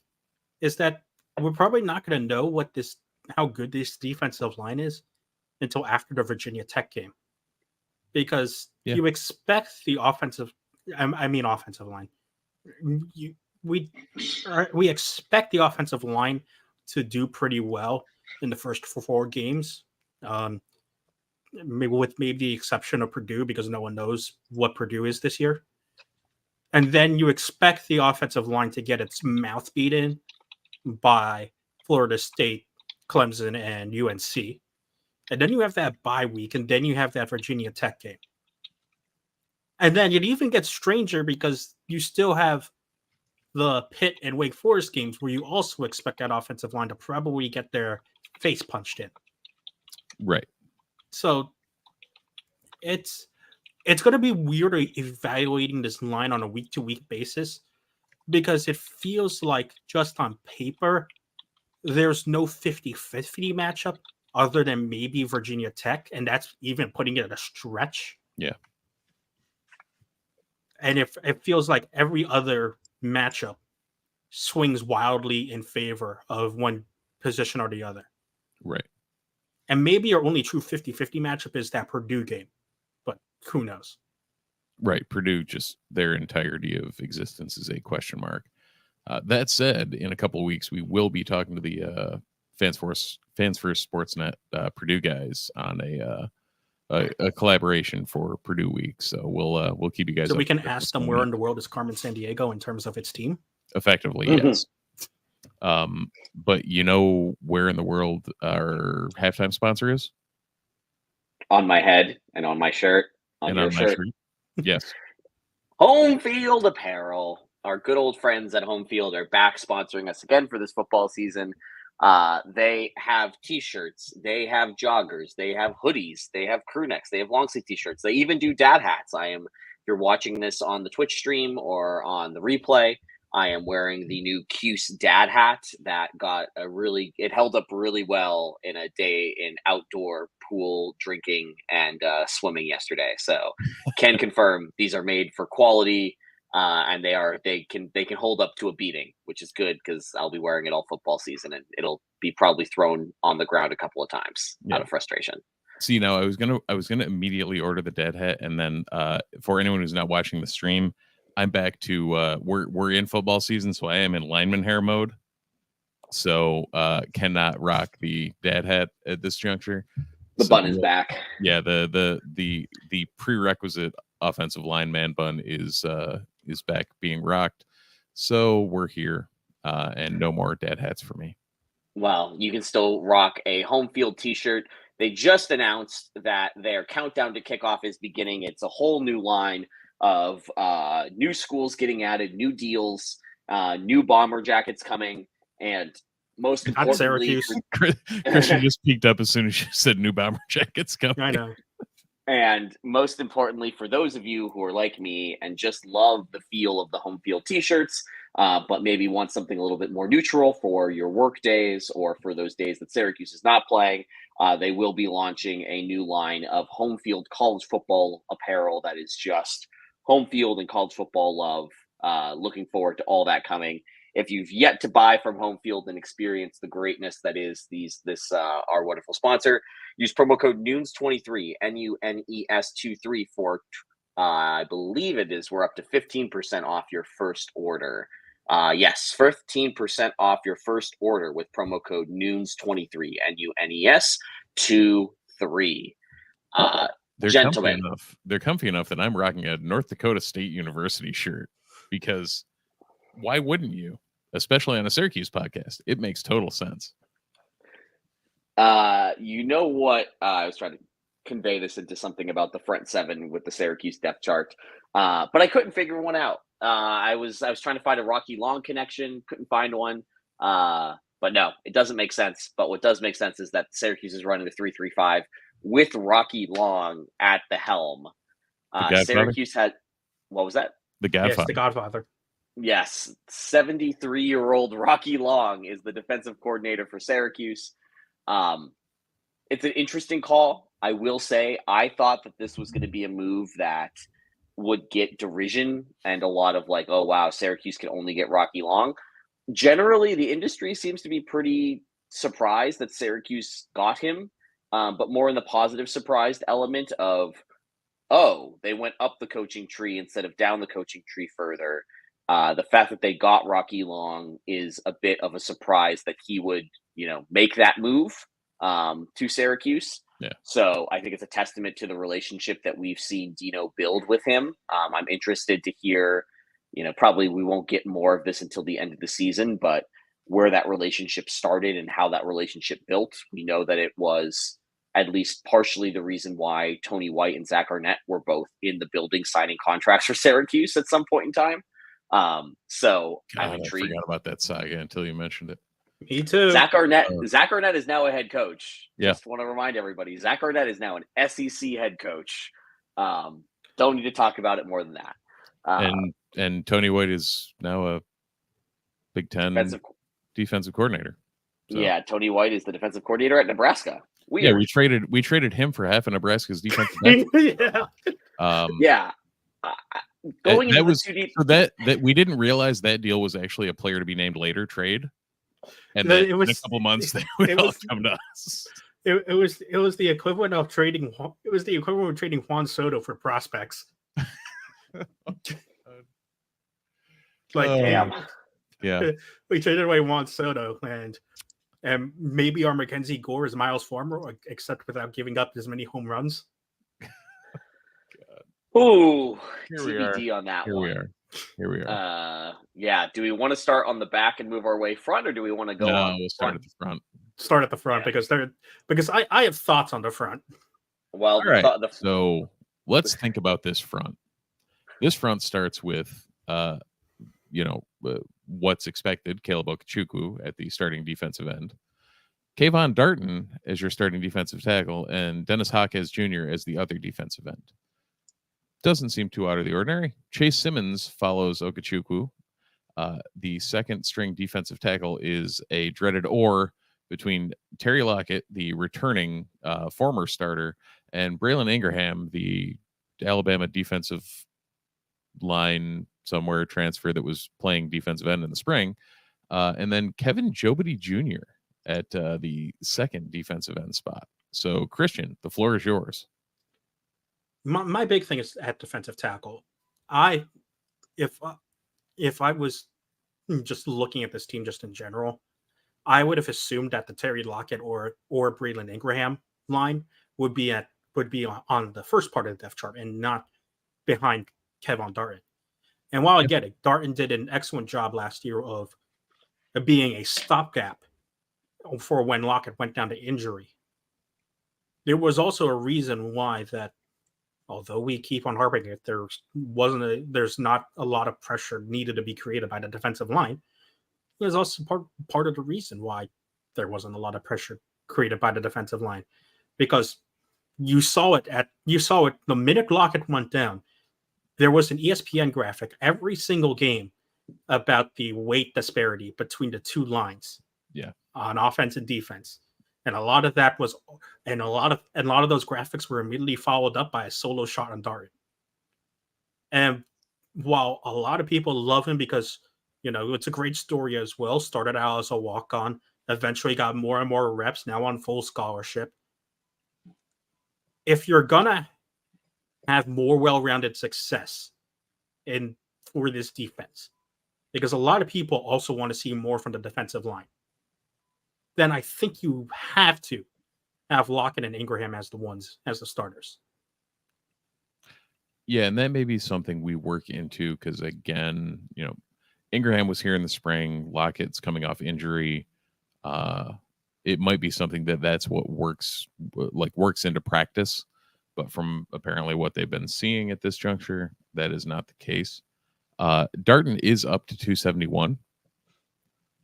is that we're probably not going to know how good this defensive line is until after the Virginia Tech game, because you expect the offensive line. We expect the offensive line to do pretty well in the first 4 games, maybe with the exception of Purdue, because no one knows what Purdue is this year. And then you expect the offensive line to get its mouth beat in by Florida State, Clemson, and UNC. And then you have that bye week, and then you have that Virginia Tech game. And then it even gets stranger because you still have the Pitt and Wake Forest games where you also expect that offensive line to probably get their face punched in. Right. So it's it's going to be weird evaluating this line on a week-to-week basis because it feels like just on paper, there's no 50-50 matchup other than maybe Virginia Tech, and that's even putting it at a stretch. Yeah. And if it feels like every other matchup swings wildly in favor of one position or the other. Right. And maybe your only true 50-50 matchup is that Purdue game, but who knows? Right. Purdue, just their entirety of existence is a question mark. That said, in a couple of weeks, we will be talking to the Fans First Sportsnet Purdue guys on a collaboration for Purdue Week. So we'll keep you guys. So we can ask them where in the world is Carmen Sandiego in terms of its team. Effectively, yes. But you know where in the world our halftime sponsor is? On my head and on my shirt. On your shirt. Yes. Home Field Apparel. Our good old friends at Home Field are back sponsoring us again for this football season. They have t-shirts, they have joggers, they have hoodies, they have crew necks, they have long sleeve t-shirts. They even do dad hats. If you're watching this on the Twitch stream or on the replay, I am wearing the new Cuse dad hat that it held up really well in a day in outdoor pool drinking and swimming yesterday. So can confirm these are made for quality. And they can hold up to a beating, which is good because I'll be wearing it all football season, and it'll be probably thrown on the ground a couple of times out of frustration. See, now I was gonna immediately order the dad hat, and then for anyone who's not watching the stream, I'm back to we're in football season, so I am in lineman hair mode. So cannot rock the dad hat at this juncture. The bun is back. Yeah, the prerequisite offensive lineman bun is back being rocked. So we're here, and no more dad hats for me. Well, you can still rock a home field t-shirt. They just announced that their countdown to kickoff is beginning. It's a whole new line of new schools getting added, new deals, new bomber jackets coming, and most importantly, Christian just peeked up as soon as you said new bomber jackets coming. I know. And most importantly, for those of you who are like me and just love the feel of the home field t-shirts, but maybe want something a little bit more neutral for your work days or for those days that Syracuse is not playing, they will be launching a new line of home field college football apparel that is just home field and college football love. Looking forward to all that coming. If you've yet to buy from Home Field and experience the greatness that is this our wonderful sponsor, use promo code NUNES23, NUNES23 for I believe we're up to 15% off your first order. Yes, 15% off your first order with promo code NUNES23, NUNES23. Gentlemen, they're comfy enough that I'm rocking a North Dakota State University shirt because why wouldn't you? Especially on a Syracuse podcast. It makes total sense. You know what? I was trying to convey this into something about the front seven with the Syracuse depth chart, but I couldn't figure one out. I was trying to find a Rocky Long connection, couldn't find one. But no, it doesn't make sense. But what does make sense is that Syracuse is running the 3-3-5 with Rocky Long at the helm. Syracuse had, what was that? The Godfather. Yes, the Godfather. Yes, 73-year-old Rocky Long is the defensive coordinator for Syracuse. It's an interesting call. I will say I thought that this was going to be a move that would get derision and a lot of like, oh, wow, Syracuse can only get Rocky Long. Generally, the industry seems to be pretty surprised that Syracuse got him, but more in the positive surprised element of, oh, they went up the coaching tree instead of down the coaching tree further. The fact that they got Rocky Long is a bit of a surprise that he would, make that move to Syracuse. Yeah. So I think it's a testament to the relationship that we've seen Dino build with him. I'm interested to hear, probably we won't get more of this until the end of the season, but where that relationship started and how that relationship built. We know that it was at least partially the reason why Tony White and Zach Arnett were both in the building signing contracts for Syracuse at some point in time. So God, I'm intrigued. I forgot about that saga until you mentioned it. Me too. Zach Arnett is now a head coach. Yeah. Just want to remind everybody, Zach Arnett is now an SEC head coach. Don't need to talk about it more than that. And Tony White is now a Big Ten defensive coordinator. So. Yeah, Tony White is the defensive coordinator at Nebraska. Weird. Yeah, we traded him for half of Nebraska's defensive back. Yeah. Going into was the 2D, so that we didn't realize that deal was actually a player to be named later trade, and then in a couple months they would all come to us. It was the equivalent of trading. It was the equivalent of trading Juan Soto for prospects. damn. Yeah, we traded away Juan Soto, and maybe our Mackenzie Gore is Miles Farmer, except without giving up as many home runs. Ooh, TBD on that one. Here we are. Yeah. Do we want to start on the back and move our way front, or do we want to go on? We'll start at the front. Start at the front because I have thoughts on the front. Well, all right. So let's think about this front. This front starts with what's expected. Caleb Okechukwu at the starting defensive end, Kayvon Darton as your starting defensive tackle, and Dennis Hawkes Jr. as the other defensive end. Doesn't seem too out of the ordinary. Chase Simmons follows Okechukwu. The second string defensive tackle is a dreaded or between Terry Lockett, the returning former starter, and Braylon Ingraham, the Alabama defensive line somewhere transfer that was playing defensive end in the spring. And then Kevin Jobity Jr. at the second defensive end spot. So, Christian, the floor is yours. My big thing is at defensive tackle. If I was just looking at this team just in general, I would have assumed that the Terry Lockett or Braylon Ingraham line would be on the first part of the depth chart and not behind Kevon Darton. And while I get it, Darton did an excellent job last year of being a stopgap for when Lockett went down to injury. There was also a reason why that, although we keep on harping it, there's not a lot of pressure needed to be created by the defensive line. There's also part of the reason why there wasn't a lot of pressure created by the defensive line, because you saw it the minute Lockett went down. There was an ESPN graphic every single game about the weight disparity between the two lines. Yeah, on offense and defense. And a lot of that was, and a lot of those graphics were immediately followed up by a solo shot on Darton. And while a lot of people love him because, it's a great story as well, started out as a walk-on, eventually got more and more reps, now on full scholarship. If you're gonna have more well-rounded success for this defense, because a lot of people also want to see more from the defensive line, then I think you have to have Lockett and Ingraham as the starters. Yeah, and that may be something we work into because, again, Ingraham was here in the spring. Lockett's coming off injury. It might be something that's what works into practice. But from apparently what they've been seeing at this juncture, that is not the case. Darton is up to 271.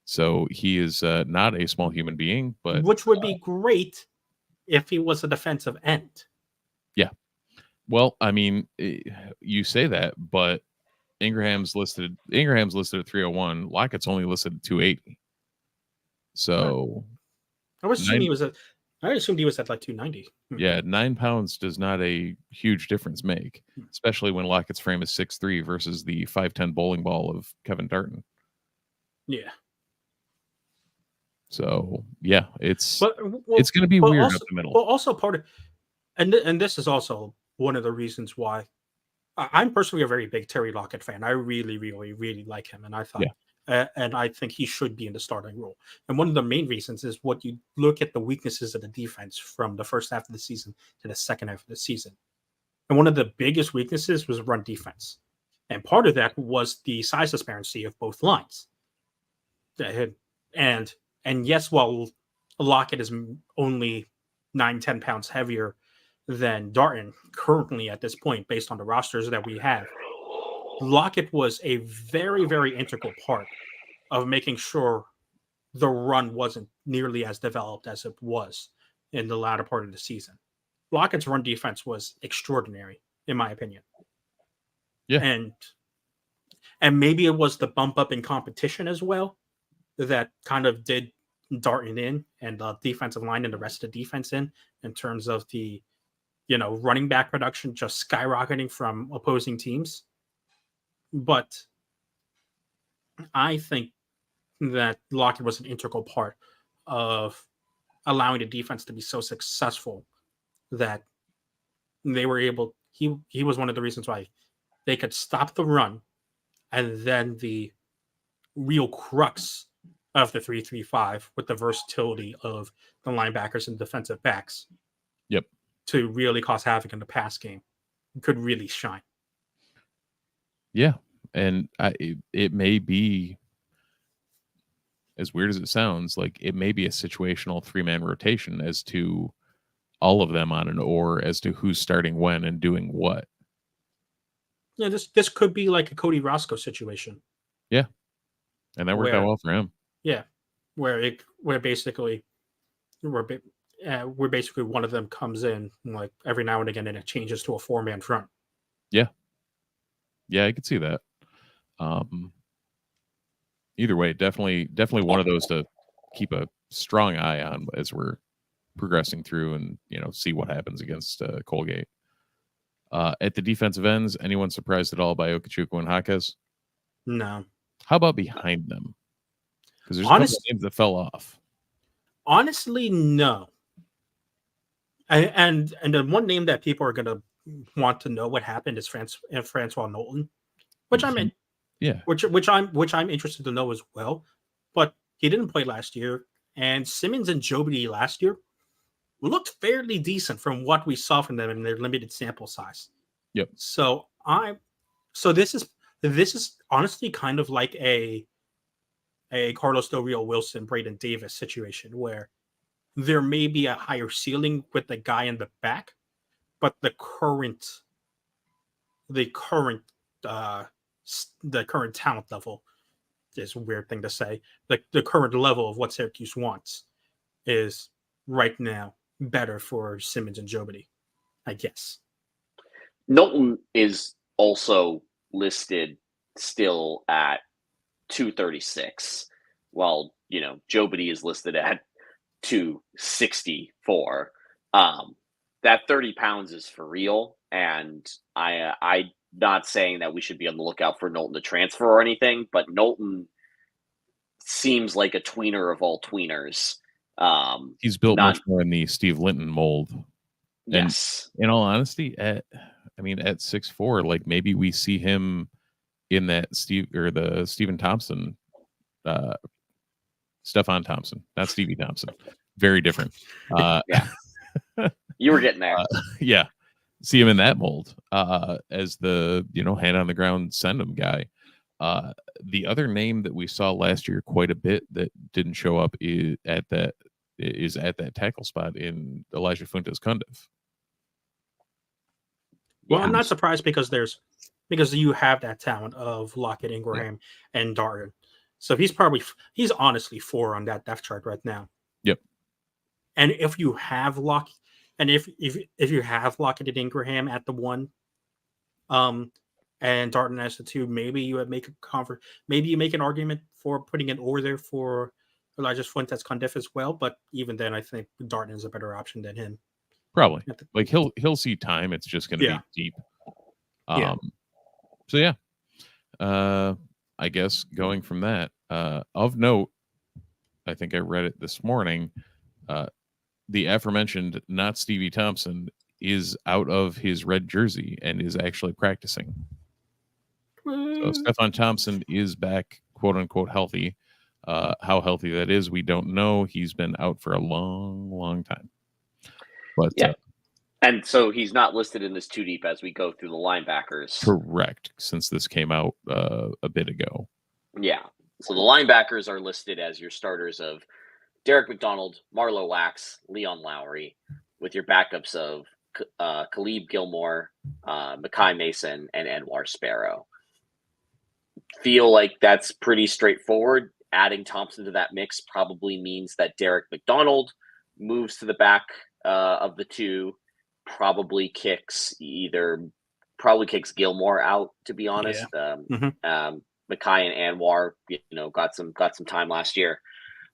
So he is not a small human being, but which would be great if he was a defensive end. Yeah. Well, I mean, you say that, but Ingram's listed at 301. Lockett's only listed at 280. So I assumed he was at like 290. Yeah, 9 pounds does not a huge difference make, especially when Lockett's frame is 6'3" versus the 5'10" bowling ball of Kevin Darton. Yeah. So yeah, it's going to be weird up the middle. Well, also part of, and this is also one of the reasons why I'm personally a very big Terry Lockett fan. I really, really, really like him, and I thought, and I think he should be in the starting role. And one of the main reasons is what you look at the weaknesses of the defense from the first half of the season to the second half of the season, and one of the biggest weaknesses was run defense, and part of that was the size disparity of both lines. And yes, while Lockett is only 9-10 pounds heavier than Darton currently at this point, based on the rosters that we have, Lockett was a very, very integral part of making sure the run wasn't nearly as developed as it was in the latter part of the season. Lockett's run defense was extraordinary in my opinion. Yeah. And maybe it was the bump up in competition as well that kind of did Darton in and the defensive line and the rest of the defense in terms of the running back production just skyrocketing from opposing teams. But I think that Lockett was an integral part of allowing the defense to be so successful that they were able. He was one of the reasons why they could stop the run, and then the real crux of the 3-3-5 with the versatility of the linebackers and defensive backs. Yep. To really cause havoc in the pass game could really shine. Yeah. And it may be, as weird as it sounds, like it may be a situational 3-man rotation as to all of them on an or as to who's starting when and doing what. Yeah, this could be like a Cody Roscoe situation. Yeah. And that worked out well for him. Yeah. Where basically one of them comes in like every now and again and it changes to a 4-man front. Yeah. Yeah, I could see that. Either way, definitely one of those to keep a strong eye on as we're progressing through and, see what happens against Colgate. At the defensive ends, anyone surprised at all by Okechukwu and Jaquez? No. How about behind them? Because there's a couple of names that fell off. Honestly, no. And the one name that people are going to want to know what happened is Francois Knowlton, which I'm in. Yeah. Which I'm interested to know as well. But he didn't play last year, and Simmons and Jobity last year looked fairly decent from what we saw from them in their limited sample size. Yep. So this is honestly kind of like a Carlos Del Rio Wilson, Braden Davis situation where there may be a higher ceiling with the guy in the back, but the current talent level is a weird thing to say. The current level of what Syracuse wants is right now better for Simmons and Jobity, I guess. Knowlton is also listed still at 236, while Jobity is listed at 264. That 30 pounds is for real, and I'm not saying that we should be on the lookout for Knowlton to transfer or anything, but Knowlton seems like a tweener of all tweeners. He's built much more in the Steve Linton mold. Yes. And in all honesty, at 6'4", like maybe we see him in that the Stephen Thompson, Stephon Thompson, not Stevie Thompson. Very different. Yeah. You were getting there. Yeah. See him in that mold as the, hand on the ground, send him guy. The other name that we saw last year quite a bit that didn't show up is at that tackle spot in Elijah Fuentes Cundiff. Well, yeah. I'm not surprised because you have that talent of Lockett, Ingraham, and Darton. So he's honestly 4 on that depth chart right now. Yep. And if you have Lockett, and if you have Lockett and Ingraham at the 1, and Darton as the 2, maybe you would make maybe you make an argument for putting an or there for Elijah Fuentes Cundiff as well. But even then, I think Darton is a better option than him. Probably. Like he'll see time. It's just going to be deep. So yeah. I guess going from that, of note, I think I read it this morning. The aforementioned not Stevie Thompson is out of his red jersey and is actually practicing. So Stephon Thompson is back, quote unquote, healthy. How healthy that is, we don't know. He's been out for a long, long time. But yeah. And so he's not listed in this too deep as we go through the linebackers. Correct. Since this came out a bit ago. Yeah. So the linebackers are listed as your starters of Derek McDonald, Marlo Wax, Leon Lowry, with your backups of Khalib Gilmore, Mekhi Mason, and Anwar Sparrow. Feel like that's pretty straightforward. Adding Thompson to that mix probably means that Derek McDonald moves to the back of the 2, probably kicks either probably kicks Gilmore out, to be honest. Mhm. Mackay and Anwar, got some time last year.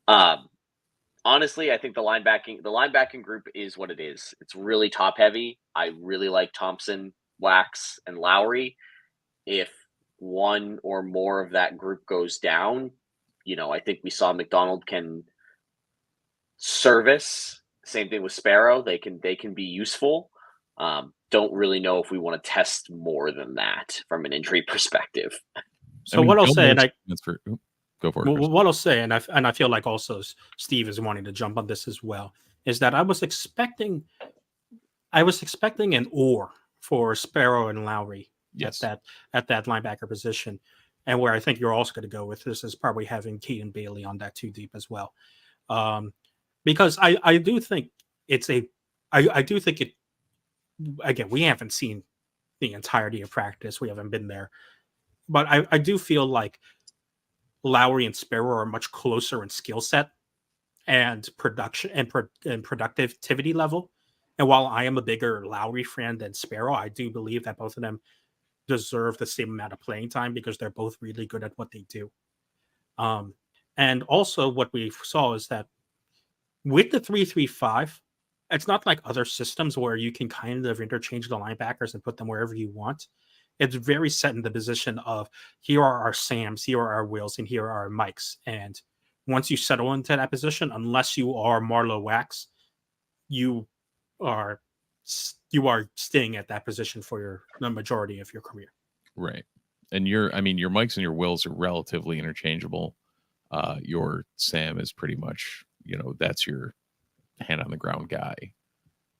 Honestly, I think the linebacking group is what it is. It's really top heavy. I really like Thompson, Wax, and Lowry. If one or more of that group goes down, I think we saw McDonald can service. Same thing with Sparrow. They can be useful. Don't really know if we want to test more than that from an injury perspective. So what I'll say, and go for it. What I'll say, and I feel like also Steve is wanting to jump on this as well, is that I was expecting an or for Sparrow and Lowry Yes. at that linebacker position, and where I think you're also going to go with this is probably having Keaton Bailey on that too deep as well, because I do think I do think it. Again, we haven't seen the entirety of practice. We haven't been there, but I do feel like Lowry and Sparrow are much closer in skill set and production and productivity level. And while I am a bigger Lowry fan than Sparrow, I do believe that both of them deserve the same amount of playing time because they're both really good at what they do. And also what we saw is that with the 3-3-5, it's not like other systems where you can kind of interchange the linebackers and put them wherever you want. It's very set in the position of here are our Sams, here are our Wills, and here are our Mikes. And once you settle into that position, unless you are Marlowe Wax, you are staying at that position for the majority of your career. Right. And your Mikes and your Wills are relatively interchangeable. Your Sam is pretty much, that's your hand on the ground guy.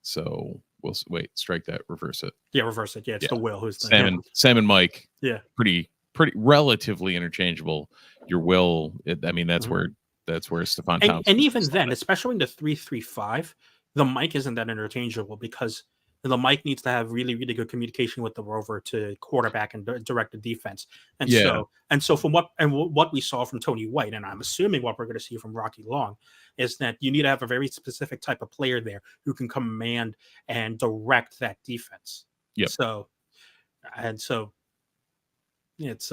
So we'll wait, strike that, reverse it. Yeah, reverse it. Yeah, it's the Will who's the Sam and Mike. Yeah, pretty relatively interchangeable. Your Will, that's where Stephon Thompson. And even then, especially in the 3-3-5, the Mike isn't that interchangeable because the Mike needs to have really, really good communication with the rover to quarterback and direct the defense. And so from what we saw from Tony White, and I'm assuming what we're going to see from Rocky Long, is that you need to have a very specific type of player there who can command and direct that defense. Yep. So it's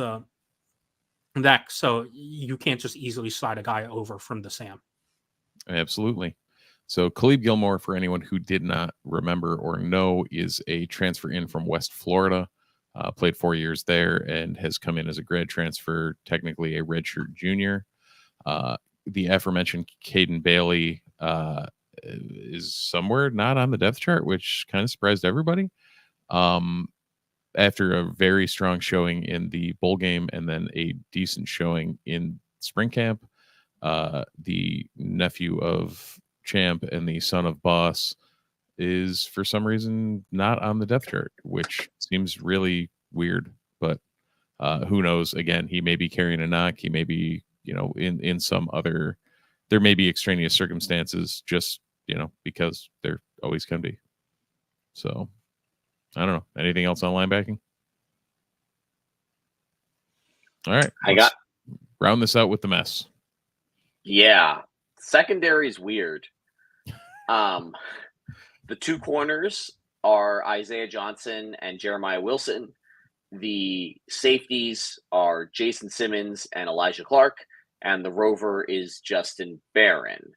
so you can't just easily slide a guy over from the Sam. Absolutely. So Khalib Gilmore, for anyone who did not remember or know, is a transfer in from West Florida, played 4 years there and has come in as a grad transfer, technically a redshirt junior. The aforementioned Caden Bailey is somewhere not on the depth chart, which kind of surprised everybody. After a very strong showing in the bowl game and then a decent showing in spring camp, the nephew of Champ and the son of Boss is for some reason not on the depth chart, which seems really weird, but who knows? Again, he may be carrying a knock. He may be, in some other, there may be extraneous circumstances just, because there always can be. So I don't know. Anything else on linebacking? All right. Round this out with the mess. Yeah. Secondary is weird. The two corners are Isaiah Johnson and Jeremiah Wilson. The safeties are Jason Simmons and Elijah Clark, and the rover is Justin Barron.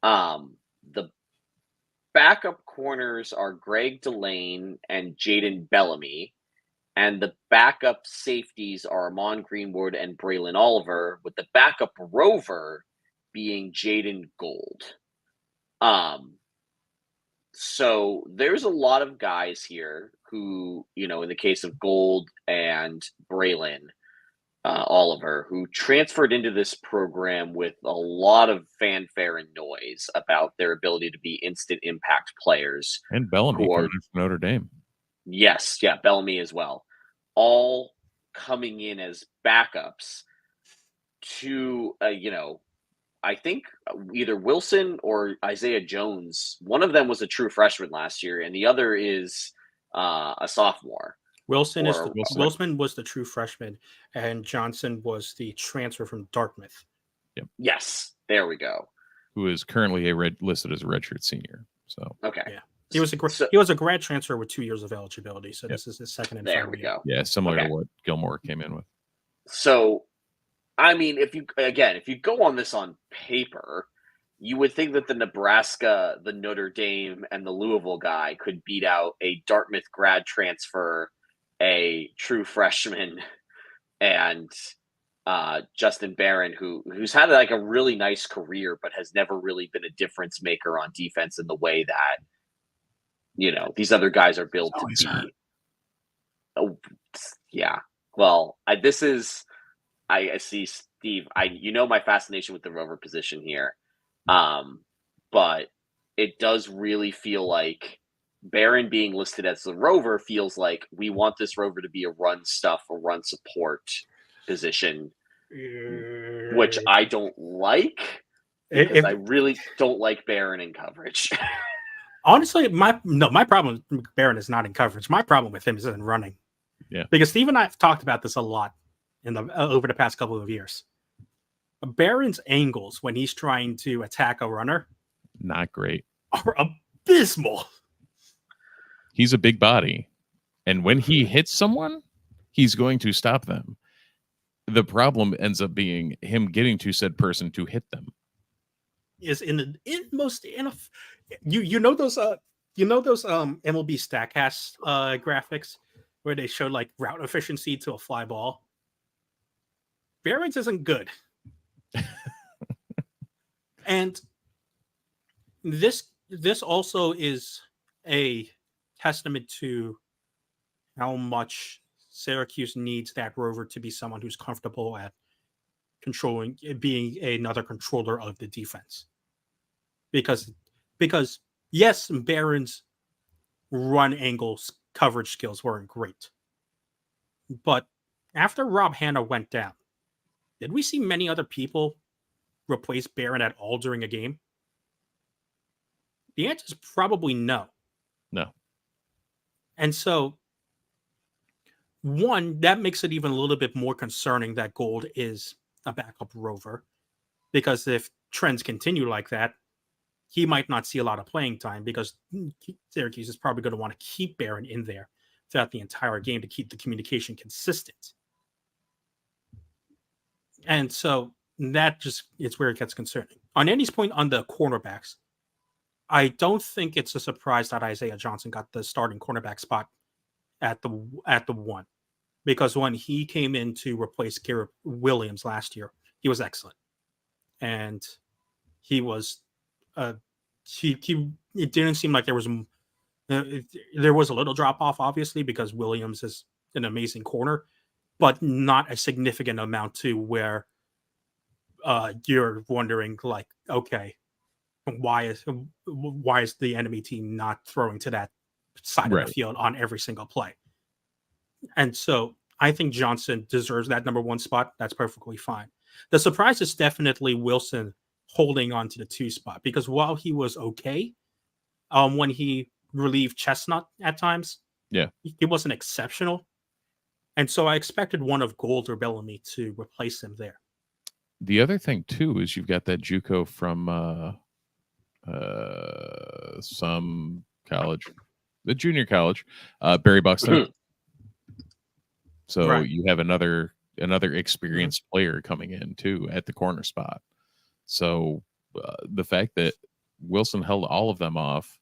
The backup corners are Greg Delane and Jaden Bellamy, and the backup safeties are Amon Greenwood and Braylon Oliver, with the backup rover being Jaden Gold. So there's a lot of guys here who, in the case of Gold and Braylon Oliver, who transferred into this program with a lot of fanfare and noise about their ability to be instant impact players. And Bellamy from Notre Dame. Yes, yeah, Bellamy as well. All coming in as backups to, I think either Wilson or Isaiah Jones, one of them was a true freshman last year, and the other is a sophomore. Wilson was the true freshman, and Johnson was the transfer from Dartmouth. Yep. Yes, there we go. Who is currently listed as a redshirt senior. So okay, He was a grad transfer with 2 years of eligibility, so this is his second and There final we year. go. Yeah, similar to what Gilmore came in with. So, I mean, if you go on this on paper, you would think that the Nebraska, the Notre Dame, and the Louisville guy could beat out a Dartmouth grad transfer, a true freshman, and Justin Barron, who's had like a really nice career, but has never really been a difference maker on defense in the way that these other guys are built to be. Hurt. Oh, yeah. Well, I see Steve. My fascination with the rover position here, but it does really feel like Barron being listed as the rover feels like we want this rover to be a run support position, which I don't like because I really don't like Barron in coverage. Honestly, my problem with Barron is not in coverage. My problem with him is in running. Yeah, because Steve and I have talked about this a lot over the past couple of years. Barron's angles when he's trying to attack a runner, not great, are abysmal. He's a big body, and when he hits someone, he's going to stop them. The problem ends up being him getting to said person to hit them. Is in the inmost you know those MLB Statcast graphics where they show like route efficiency to a fly ball. Barron's isn't good. And this also is a testament to how much Syracuse needs that rover to be someone who's comfortable at being another controller of the defense. Because yes, Barron's run angles coverage skills weren't great. But after Rob Hanna went down, did we see many other people replace Barron at all during a game? The answer is probably no. No. And so, one, that makes it even a little bit more concerning that Gould is a backup rover. Because if trends continue like that, he might not see a lot of playing time because Syracuse is probably going to want to keep Barron in there throughout the entire game to keep the communication consistent. And so that just it's where it gets concerning. On Andy's point on the cornerbacks, I don't think it's a surprise that Isaiah Johnson got the starting cornerback spot at the one, because when he came in to replace Garrett Williams last year, he was excellent, and he was it didn't seem like there was a little drop off, obviously, because Williams is an amazing corner, but not a significant amount to where you're wondering, like, okay, why is the enemy team not throwing to that side of the field on every single play? And so I think Johnson deserves that number one spot. That's perfectly fine. The surprise is definitely Wilson holding on to the 2 spot, because while he was okay when he relieved Chestnut at times, he wasn't exceptional. And so I expected one of Gould or Bellamy to replace him there. The other thing too is you've got that JUCO from some college, the junior college, Barry Buxton. So you have another experienced player coming in too at the corner spot. So the fact that Wilson held all of them off,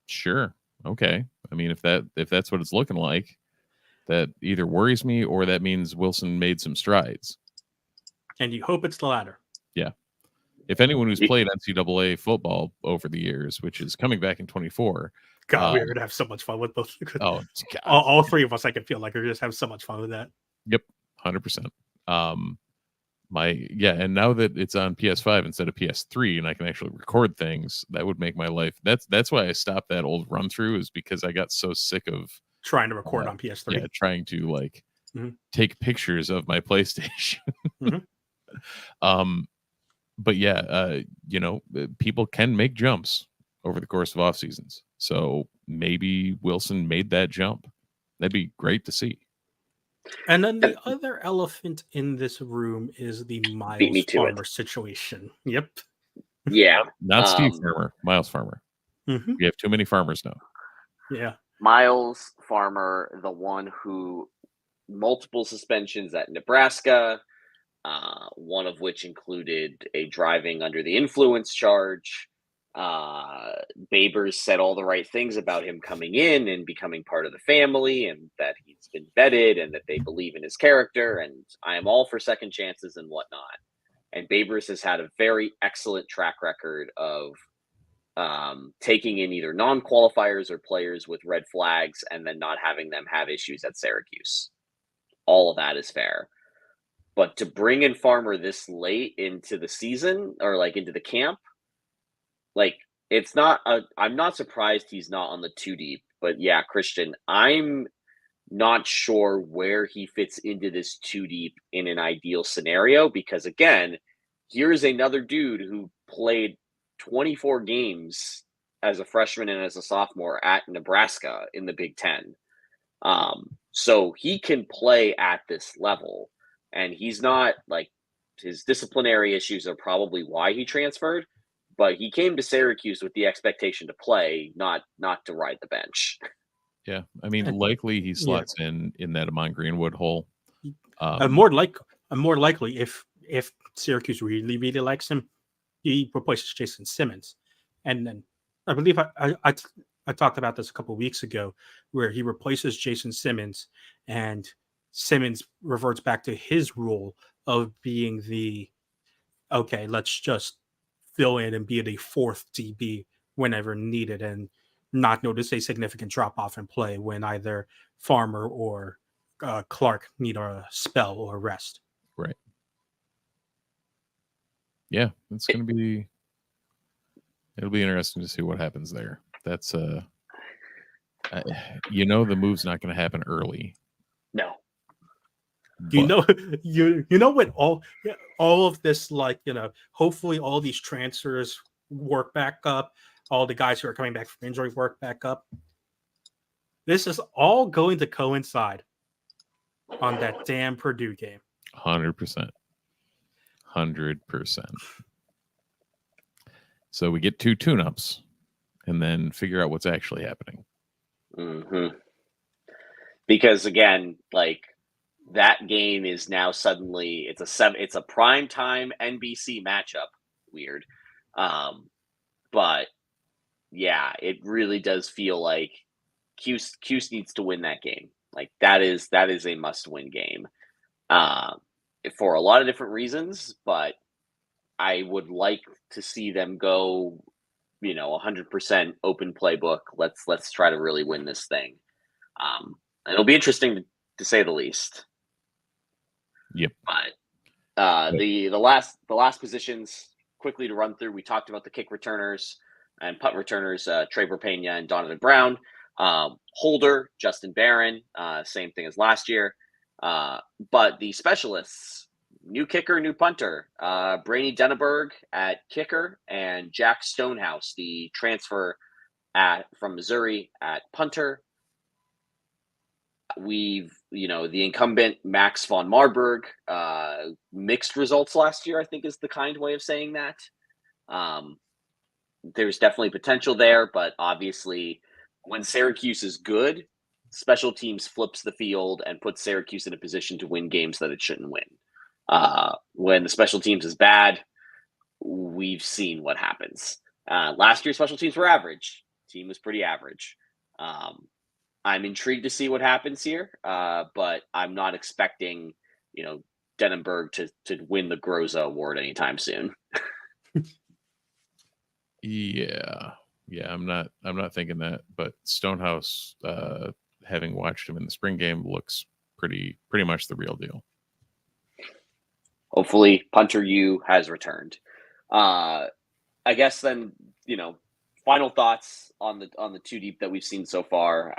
sure, okay. I mean, if that's what it's looking like, that either worries me or that means Wilson made some strides. And you hope it's the latter. Yeah. If anyone who's played NCAA football over the years, which is coming back in 24, God, we're gonna have so much fun with both. Oh, all 3 of us, I can feel like we're just have so much fun with that. Yep, 100%. And now that it's on PS5 instead of PS3, and I can actually record things, that would make my life. That's why I stopped that old run through, is because I got so sick of trying to record on PS3. Yeah, trying to take pictures of my PlayStation. But yeah, people can make jumps over the course of off seasons. So maybe Wilson made that jump. That'd be great to see. And then the other elephant in this room is the Miles Farmer situation. Yep. Yeah. Not Steve Farmer, Miles Farmer. Mhm. We have too many farmers now. Yeah. Miles Farmer, the one who multiple suspensions at Nebraska, one of which included a driving under the influence charge. Babers said all the right things about him coming in and becoming part of the family, and that he's been vetted and that they believe in his character. And I am all for second chances and whatnot. And Babers has had a very excellent track record of taking in either non-qualifiers or players with red flags and then not having them have issues at Syracuse. All of that is fair. But to bring in Farmer this late into the season or like into the camp, like it's not I'm not surprised he's not on the 2 deep. But yeah, Christian, I'm not sure where he fits into this 2 deep in an ideal scenario because again, here's another dude who played 24 games as a freshman and as a sophomore at Nebraska in the Big Ten. So he can play at this level, and he's not like his disciplinary issues are probably why he transferred, but he came to Syracuse with the expectation to play, not to ride the bench. Yeah, I mean, And- likely he yeah. slots in that Amon Greenwood hole. more likely if Syracuse really likes him, he replaces Jason Simmons, and then I believe I talked about this a couple of weeks ago, where he replaces Jason Simmons, and Simmons reverts back to his role of being the okay, let's just fill in and be the fourth DB whenever needed, and not notice a significant drop off in play when either Farmer or Clark need a spell or rest. Right. Yeah, it's going to be. It'll be interesting to see what happens there. That's the move's not going to happen early. No. You but- know, you know what all of this, like, hopefully all these transfers work back up, all the guys who are coming back from injury work back up. This is all going to coincide on that damn Purdue game. 100%. 100%. So we get 2 tune-ups and then figure out what's actually happening. Mm-hmm. Because again, like that game is now suddenly it's a prime time NBC matchup. Weird. But yeah, it really does feel like Cuse needs to win that game. Like that is a must-win game. For a lot of different reasons, but I would like to see them go, 100% open playbook. Let's try to really win this thing. It'll be interesting to say the least. Yep. But the last positions quickly to run through. We talked about the kick returners and punt returners, Trevor Pena and Donovan Brown. Holder, Justin Barron, same thing as last year. But the specialists, new kicker, new punter, Brady Denneberg at kicker, and Jack Stonehouse, the transfer from Missouri at punter. We've, the incumbent Max von Marburg, mixed results last year, I think is the kind way of saying that. There's definitely potential there, but obviously when Syracuse is good, special teams flips the field and puts Syracuse in a position to win games that it shouldn't win. When the special teams is bad, we've seen what happens. Last year, special teams were average. Team was pretty average. I'm intrigued to see what happens here, but I'm not expecting, Denenberg to win the Groza Award anytime soon. Yeah, I'm not thinking that, but Stonehouse, having watched him in the spring game, looks pretty much the real deal. Hopefully, Punter U has returned. I guess then, final thoughts on the 2 deep that we've seen so far.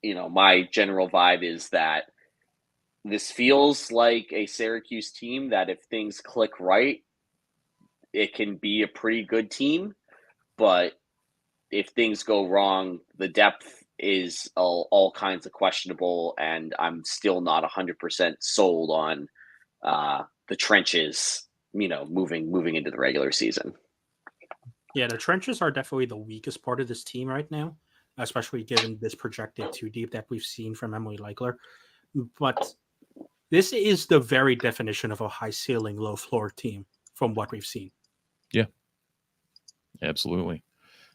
My general vibe is that this feels like a Syracuse team that if things click right, it can be a pretty good team. But if things go wrong, the depth is all kinds of questionable, and I'm still not 100% sold on the trenches, moving into the regular season. Yeah, the trenches are definitely the weakest part of this team right now, especially given this projected too deep that we've seen from Emily Leichler. But this is the very definition of a high ceiling, low floor team from what we've seen. Yeah, absolutely.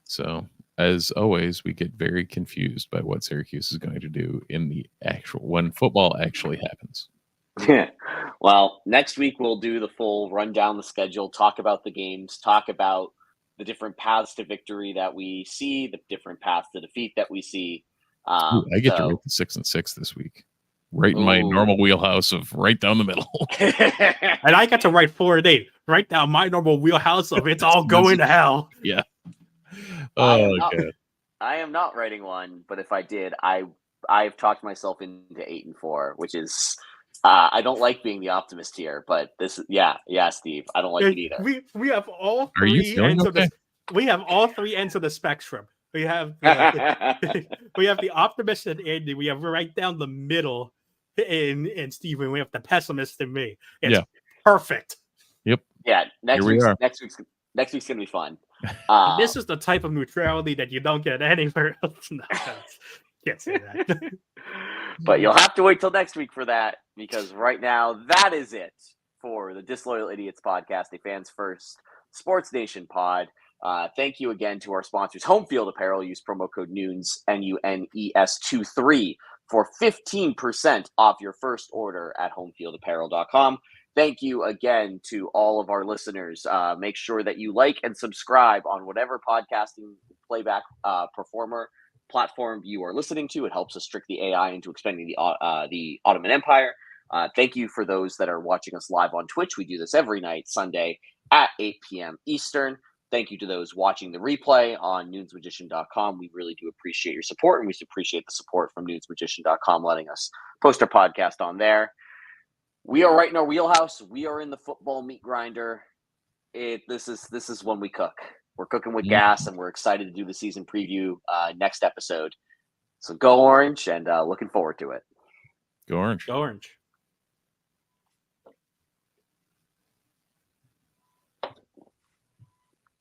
So, as always, we get very confused by what Syracuse is going to do in the actual when football actually happens. Well, next week we'll do the full rundown the schedule, talk about the games, talk about the different paths to victory that we see, the different paths to defeat that we see. Ooh, I get to write the 6 and 6 this week, right in my normal wheelhouse of right down the middle. And I got to write 4 and 8 right now. My normal wheelhouse of it's all going to hell. Yeah. God. I am not writing one, but if I did, I've talked myself into 8 and 4, which is I don't like being the optimist here, but this, Steve, I don't like it either. We have all three ends of the we have all 3 ends of the spectrum. We have we have the optimist and Andy. We have right down the middle in Steven. We have the pessimist in me. It's perfect. Yep. Yeah. Next week's gonna be fun. This is the type of neutrality that you don't get anywhere else. No, can't say that. But you'll have to wait till next week for that, because right now that is it for the Disloyal Idiots podcast, a fans first Sports Nation pod. Thank you again to our sponsors, Home Field Apparel. Use promo code NUNES, NUNES23 for 15% off your first order at homefieldapparel.com. Thank you again to all of our listeners. Make sure that you like and subscribe on whatever podcasting playback performer platform you are listening to. It helps us trick the AI into expanding the Ottoman Empire. Thank you for those that are watching us live on Twitch. We do this every night, Sunday at 8 p.m. Eastern. Thank you to those watching the replay on nunesmagician.com. We really do appreciate your support, and we appreciate the support from nunesmagician.com letting us post our podcast on there. We are right in our wheelhouse. We are in the football meat grinder. This is when we cook. We're cooking with gas, and we're excited to do the season preview next episode. So go Orange, and looking forward to it. Go Orange. Go Orange.